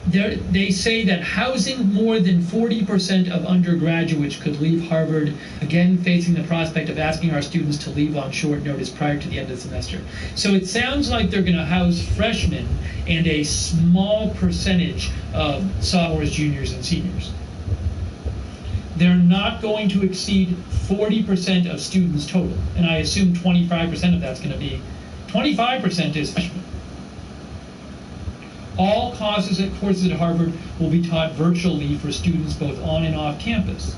they say that housing more than 40% of undergraduates could leave Harvard, again facing the prospect of asking our students to leave on short notice prior to the end of the semester. So it sounds like they're going to house freshmen and a small percentage of sophomores, juniors, and seniors. They're not going to exceed 40% of students total, and I assume 25% of that's going to be, 25% is freshmen. All courses at Harvard will be taught virtually for students both on and off campus.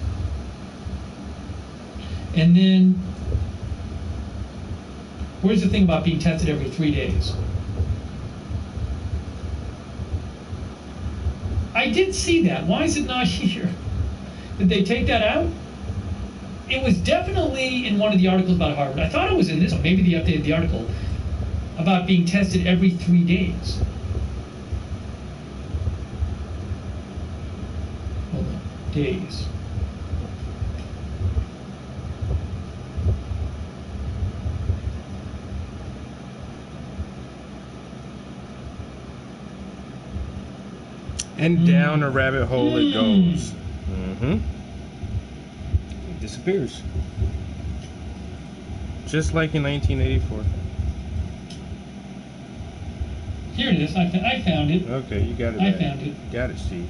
And then, where's the thing about being tested every 3 days? I did see that. Why is it not here? Did they take that out? It was definitely in one of the articles about Harvard. I thought it was in this one. Maybe they updated the article about being tested every 3 days. Hold on. Days. And down a rabbit hole it goes. It disappears. Just like in 1984. Here it is. I found it. Okay, you got it. I back. found it. Got it, Steve.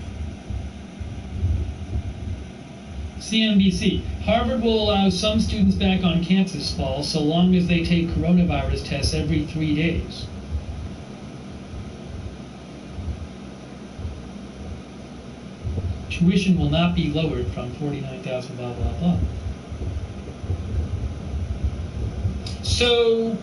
CNBC. Harvard will allow some students back on campus this fall so long as they take coronavirus tests every 3 days. Tuition will not be lowered from $49,000, blah, blah, blah. So,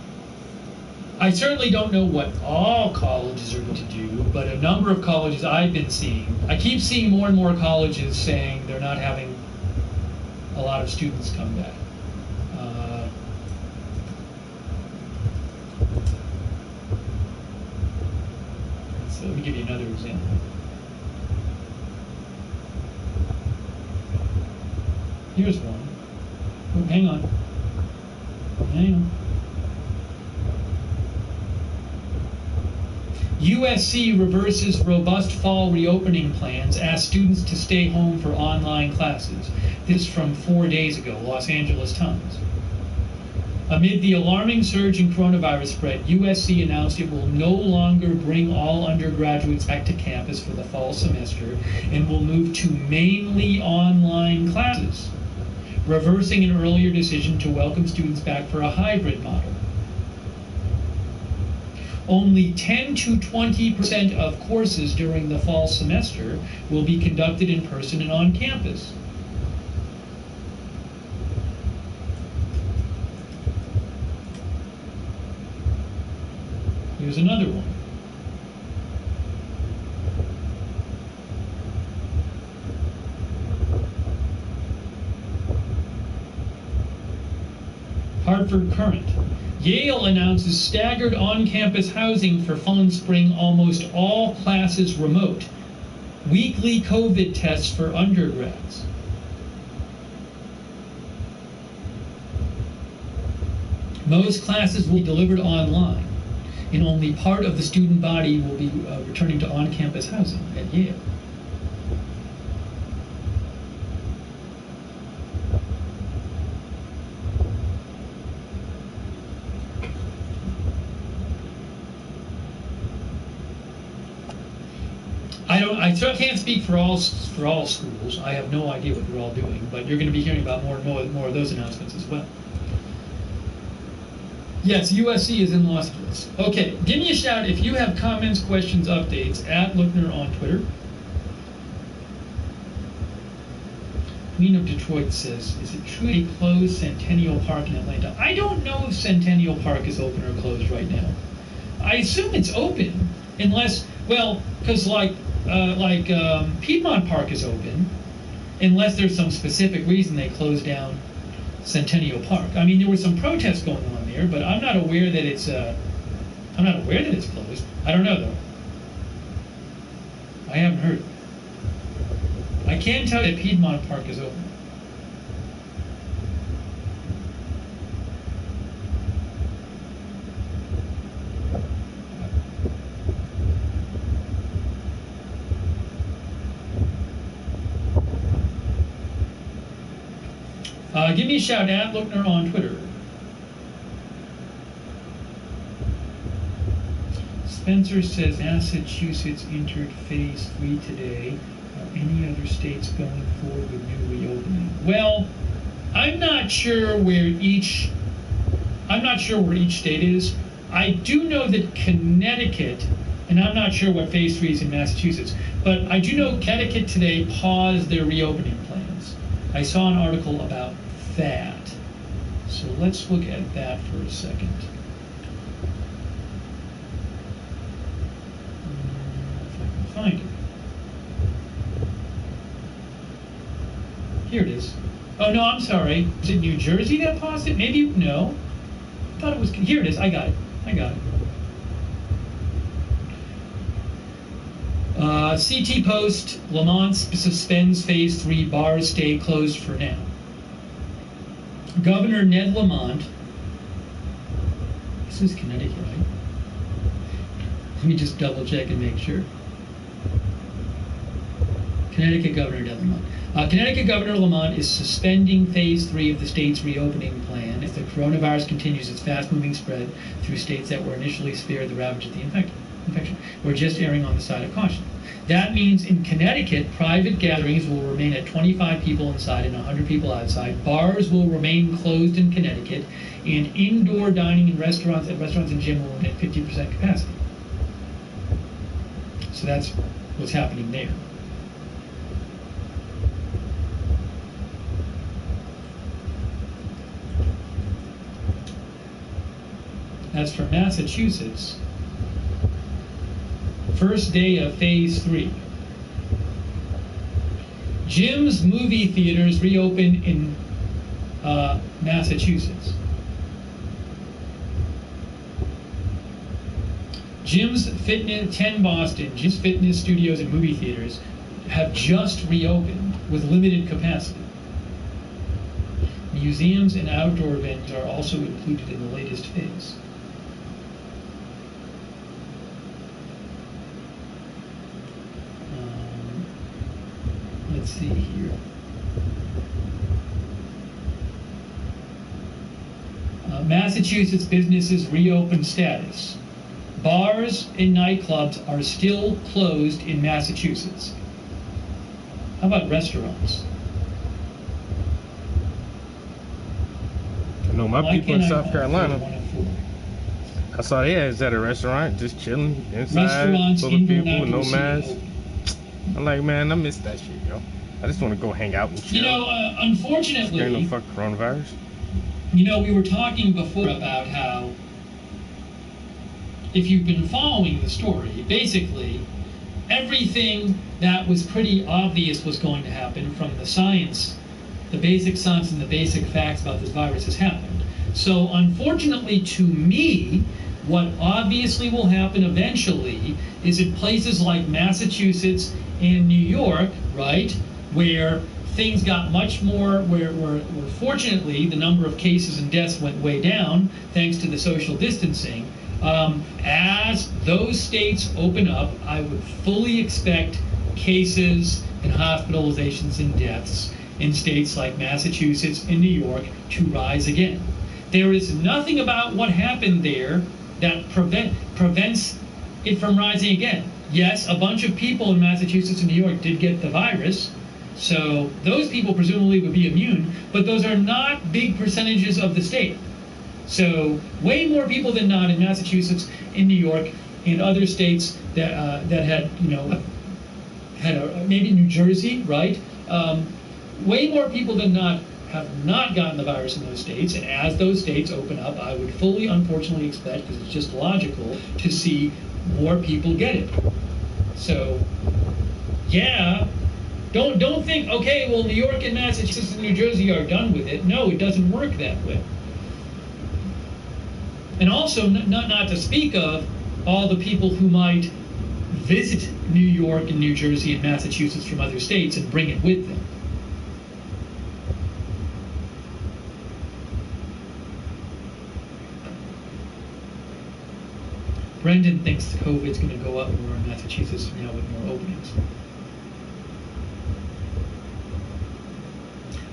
I certainly don't know what all colleges are going to do, but a number of colleges I've been seeing, I keep seeing more and more colleges saying they're not having a lot of students come back. So let me give you another example. Here's one. Oh, hang on. Hang on. USC reverses robust fall reopening plans, asks students to stay home for online classes. This from 4 days ago, Los Angeles Times. Amid the alarming surge in coronavirus spread, USC announced it will no longer bring all undergraduates back to campus for the fall semester and will move to mainly online classes, reversing an earlier decision to welcome students back for a hybrid model. Only 10 to 20% of courses during the fall semester will be conducted in person and on campus. Here's another one. Hartford Courant. Yale announces staggered on-campus housing for fall and spring, almost all classes remote. Weekly COVID tests for undergrads. Most classes will be delivered online, and only part of the student body will be returning to on-campus housing at Yale. I can't speak for all schools. I have no idea what they're all doing, but you're going to be hearing about more and more of those announcements as well. Yes, USC is in Los Angeles. Okay, give me a shout if you have comments, questions, updates at Lookner on Twitter. Queen of Detroit says, is it true they closed Centennial Park in Atlanta? I don't know if Centennial Park is open or closed right now. I assume it's open, unless, well, because Piedmont Park is open, unless there's some specific reason they closed down Centennial Park. I mean, there were some protests going on there, but I'm not aware that it's closed. I don't know though. I haven't heard. I can tell that Piedmont Park is open. Give me a shout at Lookner on Twitter. Spencer says Massachusetts entered phase 3 today. Are any other states going forward with new reopening? Well, I'm not sure where each state is. I do know that Connecticut, and I'm not sure what phase 3 is in Massachusetts, but I do know Connecticut today paused their reopening plans. I saw an article about that. So let's look at that for a second. If I can find it. Here it is. Oh no, I'm sorry. Is it New Jersey that paused it? Maybe, no. I thought it was, here it is. I got it. CT Post, Lamont suspends phase 3, bars stay closed for now. Governor Ned Lamont, this is Connecticut, right? Let me just double check and make sure. Connecticut Governor Ned Lamont. Connecticut Governor Lamont is suspending phase 3 of the state's reopening plan as the coronavirus continues its fast-moving spread through states that were initially spared the ravage of the infection. infection. We're just erring on the side of caution. That means in Connecticut, private gatherings will remain at 25 people inside and 100 people outside. Bars will remain closed in Connecticut, and indoor dining in restaurants and gym will remain at 50% capacity. So that's what's happening there. As for Massachusetts, first day of phase 3. Gyms, movie theaters reopen in Massachusetts. Gyms, fitness, 10 Boston, gyms, fitness studios, and movie theaters have just reopened with limited capacity. Museums and outdoor venues are also included in the latest phase. Let's see here. Massachusetts businesses reopen status. Bars and nightclubs are still closed in Massachusetts. How about restaurants? I know my Why people in can't I South offer Carolina. one of four? I saw they ass at a restaurant, just chilling inside, Restaurants, full of indoor people with no outdoor masks. seating. I'm like, man, I miss that shit, yo. I just want to go hang out and chill. You know, There unfortunately, ain't no fucking coronavirus. you know, we were talking before about how, if you've been following the story, basically, everything that was pretty obvious was going to happen from the science, the basic science and the basic facts about this virus has happened. So unfortunately to me, what obviously will happen eventually is in places like Massachusetts and New York, right, where things got much more, where fortunately the number of cases and deaths went way down thanks to the social distancing. As those states open up, I would fully expect cases and hospitalizations and deaths in states like Massachusetts and New York to rise again. There is nothing about what happened there that prevents it from rising again. Yes, a bunch of people in Massachusetts and New York did get the virus, so those people presumably would be immune, but those are not big percentages of the state. So way more people than not in Massachusetts, in New York, and other states that had, you know, maybe New Jersey, right? Way more people than not have not gotten the virus in those states, and as those states open up, I would fully, unfortunately, expect, because it's just logical, to see more people get it. So, yeah, don't think, okay, well, New York and Massachusetts and New Jersey are done with it. No, it doesn't work that way. And also, not to speak of all the people who might visit New York and New Jersey and Massachusetts from other states and bring it with them. Brendan thinks COVID's going to go up more in Massachusetts now with more openings.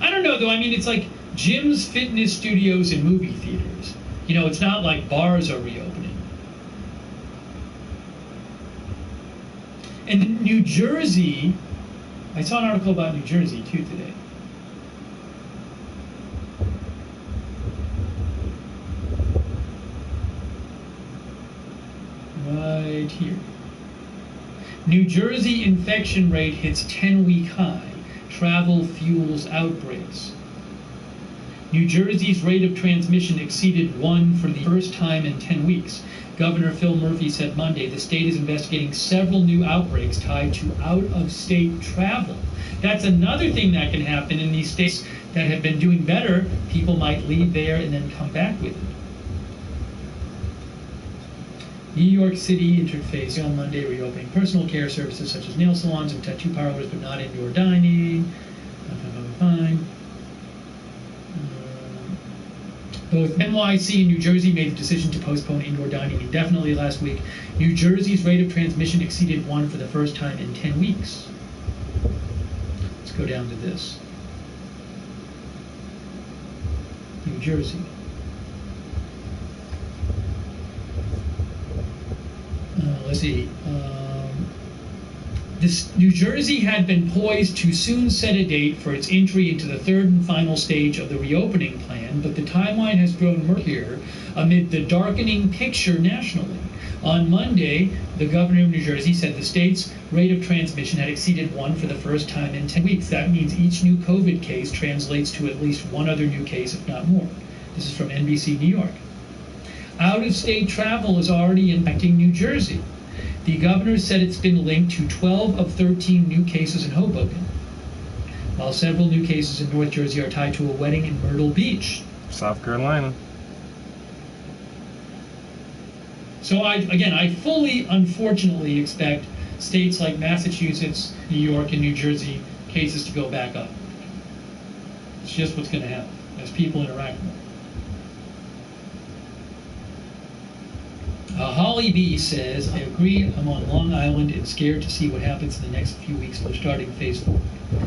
I don't know, though. I mean, it's like gyms, fitness studios, and movie theaters. You know, it's not like bars are reopening. And New Jersey, I saw an article about New Jersey, too, today. Right here. New Jersey infection rate hits 10-week high. Travel fuels outbreaks. New Jersey's rate of transmission exceeded 1 for the first time in 10 weeks. Governor Phil Murphy said Monday the state is investigating several new outbreaks tied to out-of-state travel. That's another thing that can happen in these states that have been doing better. People might leave there and then come back with it. New York City entered phase on Monday, reopening personal care services such as nail salons and tattoo parlors, but not indoor dining. Fine. Both NYC and New Jersey made the decision to postpone indoor dining indefinitely last week. New Jersey's rate of transmission exceeded 1 for the first time in 10 weeks. Let's go down to this. New Jersey. let's see. This New Jersey had been poised to soon set a date for its entry into the third and final stage of the reopening plan, but the timeline has grown murkier amid the darkening picture nationally. On Monday, the governor of New Jersey said the state's rate of transmission had exceeded 1 for the first time in 10 weeks. That means each new COVID case translates to at least one other new case, if not more. This is from NBC New York. Out-of-state travel is already impacting New Jersey. The governor said it's been linked to 12 of 13 new cases in Hoboken, while several new cases in North Jersey are tied to a wedding in Myrtle Beach. South Carolina. So I fully, unfortunately, expect states like Massachusetts, New York, and New Jersey cases to go back up. It's just what's going to happen as people interact more. Holly B says, I agree, I'm on Long Island and scared to see what happens in the next few weeks. We're starting phase 4.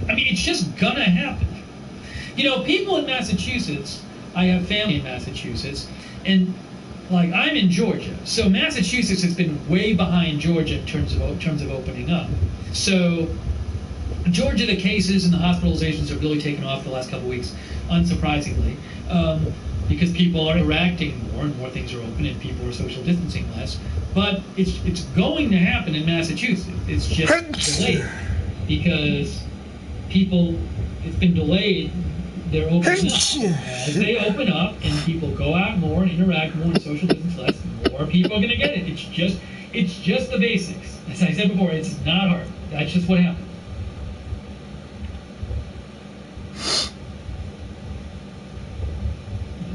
I mean, it's just gonna happen. You know, people in Massachusetts, I have family in Massachusetts, and like I'm in Georgia, so Massachusetts has been way behind Georgia in terms of opening up. So Georgia, the cases and the hospitalizations have really taken off the last couple of weeks, unsurprisingly. Because people are interacting more and more things are open and people are social distancing less. But it's going to happen in Massachusetts. It's just delayed because it's been delayed. They're opening up. As they open up and people go out more and interact more and social distance less, more people are going to get it. It's just the basics. As I said before, it's not hard. That's just what happens.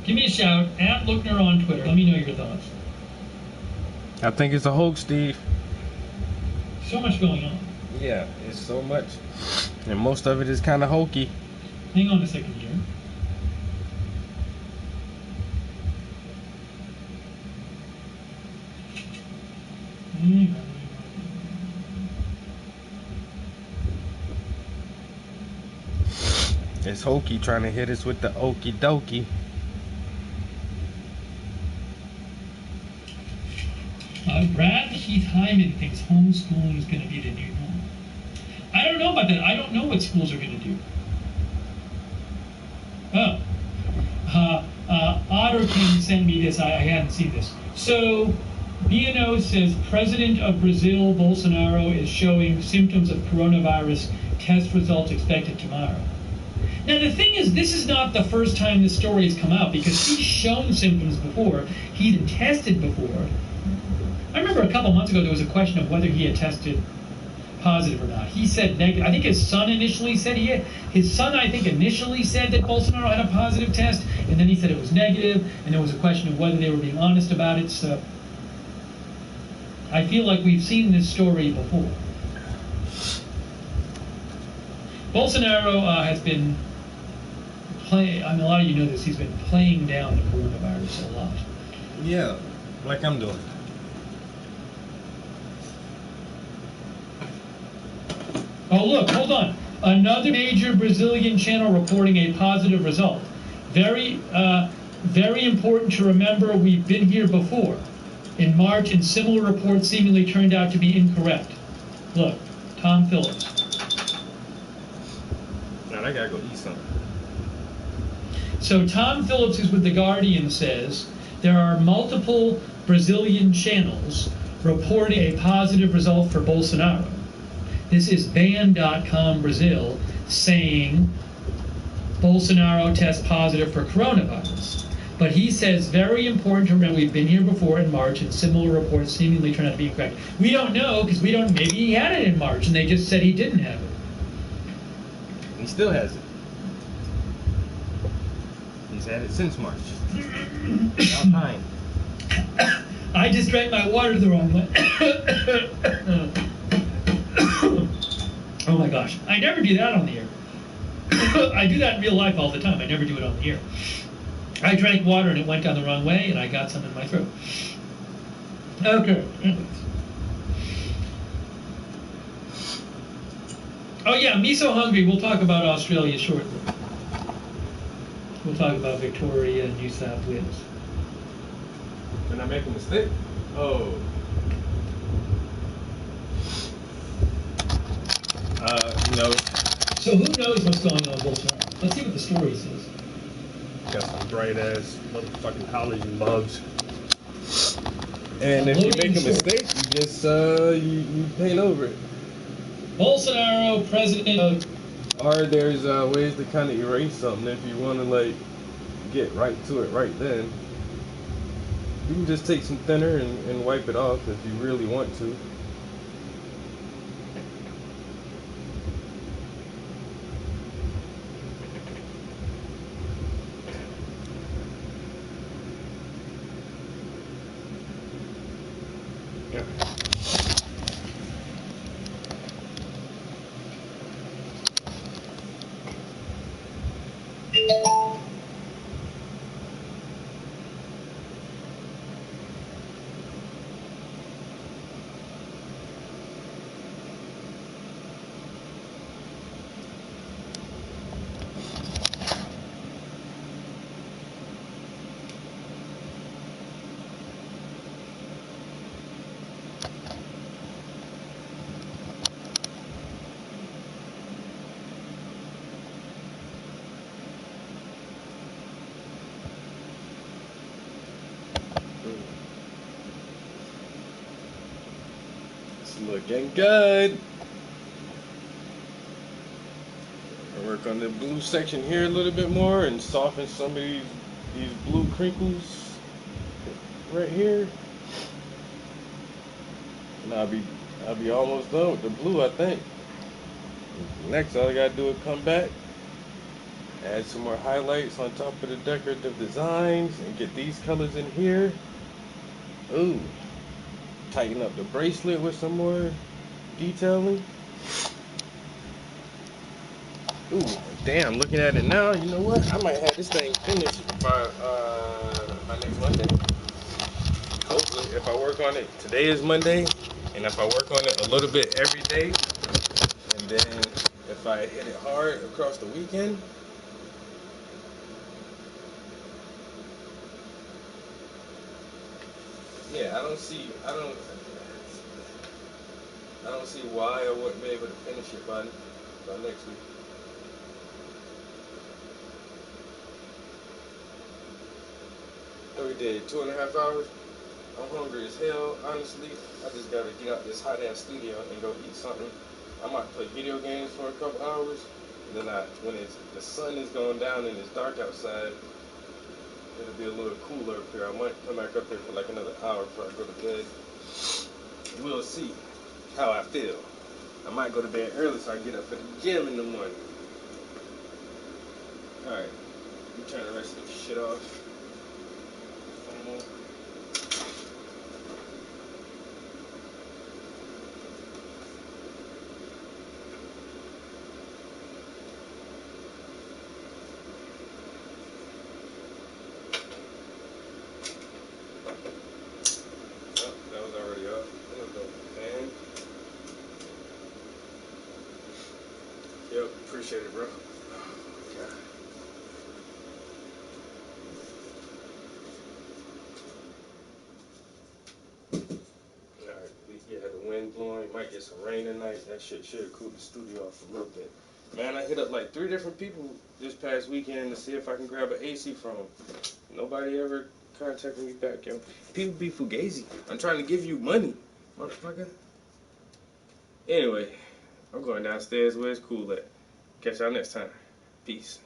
Give me a shout at Lookner on Twitter. Let me know your thoughts. I think it's a hoax, Steve. So much going on. Yeah, it's so much. And most of it is kind of hokey. Hang on a second here. It's hokey trying to hit us with the okie dokie. Brad Keith Hyman thinks homeschooling is going to be the new norm. I don't know about that. I don't know what schools are going to do. Otter King sent me this. I hadn't seen this. So, BNO says President of Brazil, Bolsonaro, is showing symptoms of coronavirus. Test results expected tomorrow. Now, the thing is, this is not the first time this story has come out because he's shown symptoms before. He's been tested before. I remember a couple months ago there was a question of whether he had tested positive or not. He said negative. I think his son initially said initially said that Bolsonaro had a positive test, and then he said it was negative, and there was a question of whether they were being honest about it. So I feel like we've seen this story before. Bolsonaro has been playing, I mean, a lot of you know this, he's been playing down the coronavirus a lot. Yeah, like I'm doing. Oh, look, hold on. Another major Brazilian channel reporting a positive result. Very important to remember, we've been here before. In March, and similar reports seemingly turned out to be incorrect. Look, Tom Phillips. Now I gotta go eat something. So Tom Phillips, who's with The Guardian, says there are multiple Brazilian channels reporting a positive result for Bolsonaro. This is Ban.com Brazil saying Bolsonaro tests positive for coronavirus. But he says, very important to remember, we've been here before in March, and similar reports seemingly turned out to be incorrect. We don't know, because maybe he had it in March, and they just said he didn't have it. He still has it. He's had it since March. About time. I just drank my water the wrong way. Oh my gosh. I never do that on the air. I do that in real life all the time. I never do it on the air. I drank water and it went down the wrong way and I got some in my throat. Okay. Oh yeah, me so hungry. We'll talk about Australia shortly. We'll talk about Victoria and New South Wales. Did I make a mistake? Oh. You know, So who knows what's going on with Bolsonaro? Let's see what the story says. Got some bright ass motherfucking halogen bulbs. and if you Uploading make a story. mistake, you just you paint over it. Bolsonaro, president of... Or there's ways to kind of erase something if you want to like get right to it right then. You can just take some thinner and wipe it off if you really want to. Yeah. It's looking good. I work on the blue section here a little bit more and soften some of these blue crinkles right here. And I'll be almost done with the blue, I think. Next, all I gotta do is come back, add some more highlights on top of the decorative designs, and get these colors in here. Ooh, tighten up the bracelet with some more detailing. Ooh, damn, looking at it now, you know what? I might have this thing finished by next Monday. Hopefully, if I work on it, today is Monday, and if I work on it a little bit every day, and then if I hit it hard across the weekend, yeah, I don't see why I wouldn't be able to finish it by next week. So we did 2.5 hours. I'm hungry as hell, honestly. I just gotta get out this hot ass studio and go eat something. I might play video games for a couple hours. And then when the sun is going down and it's dark outside, it'll be a little cooler up here. I might come back up here for like another hour before I go to bed. We'll see how I feel. I might go to bed early so I can get up for the gym in the morning. Alright, I'm trying the rest of this shit off. That was already up. There we go. And yep, appreciate it, bro. God. Alright, yeah, the wind blowing. Might get some rain tonight. That shit should cool the studio off a little bit. Man, I hit up like 3 different people this past weekend to see if I can grab an AC from them. Nobody ever contacted me back, yo. People be fugazi. I'm trying to give you money, motherfucker. Anyway, I'm going downstairs where it's cool at. Catch y'all next time. Peace.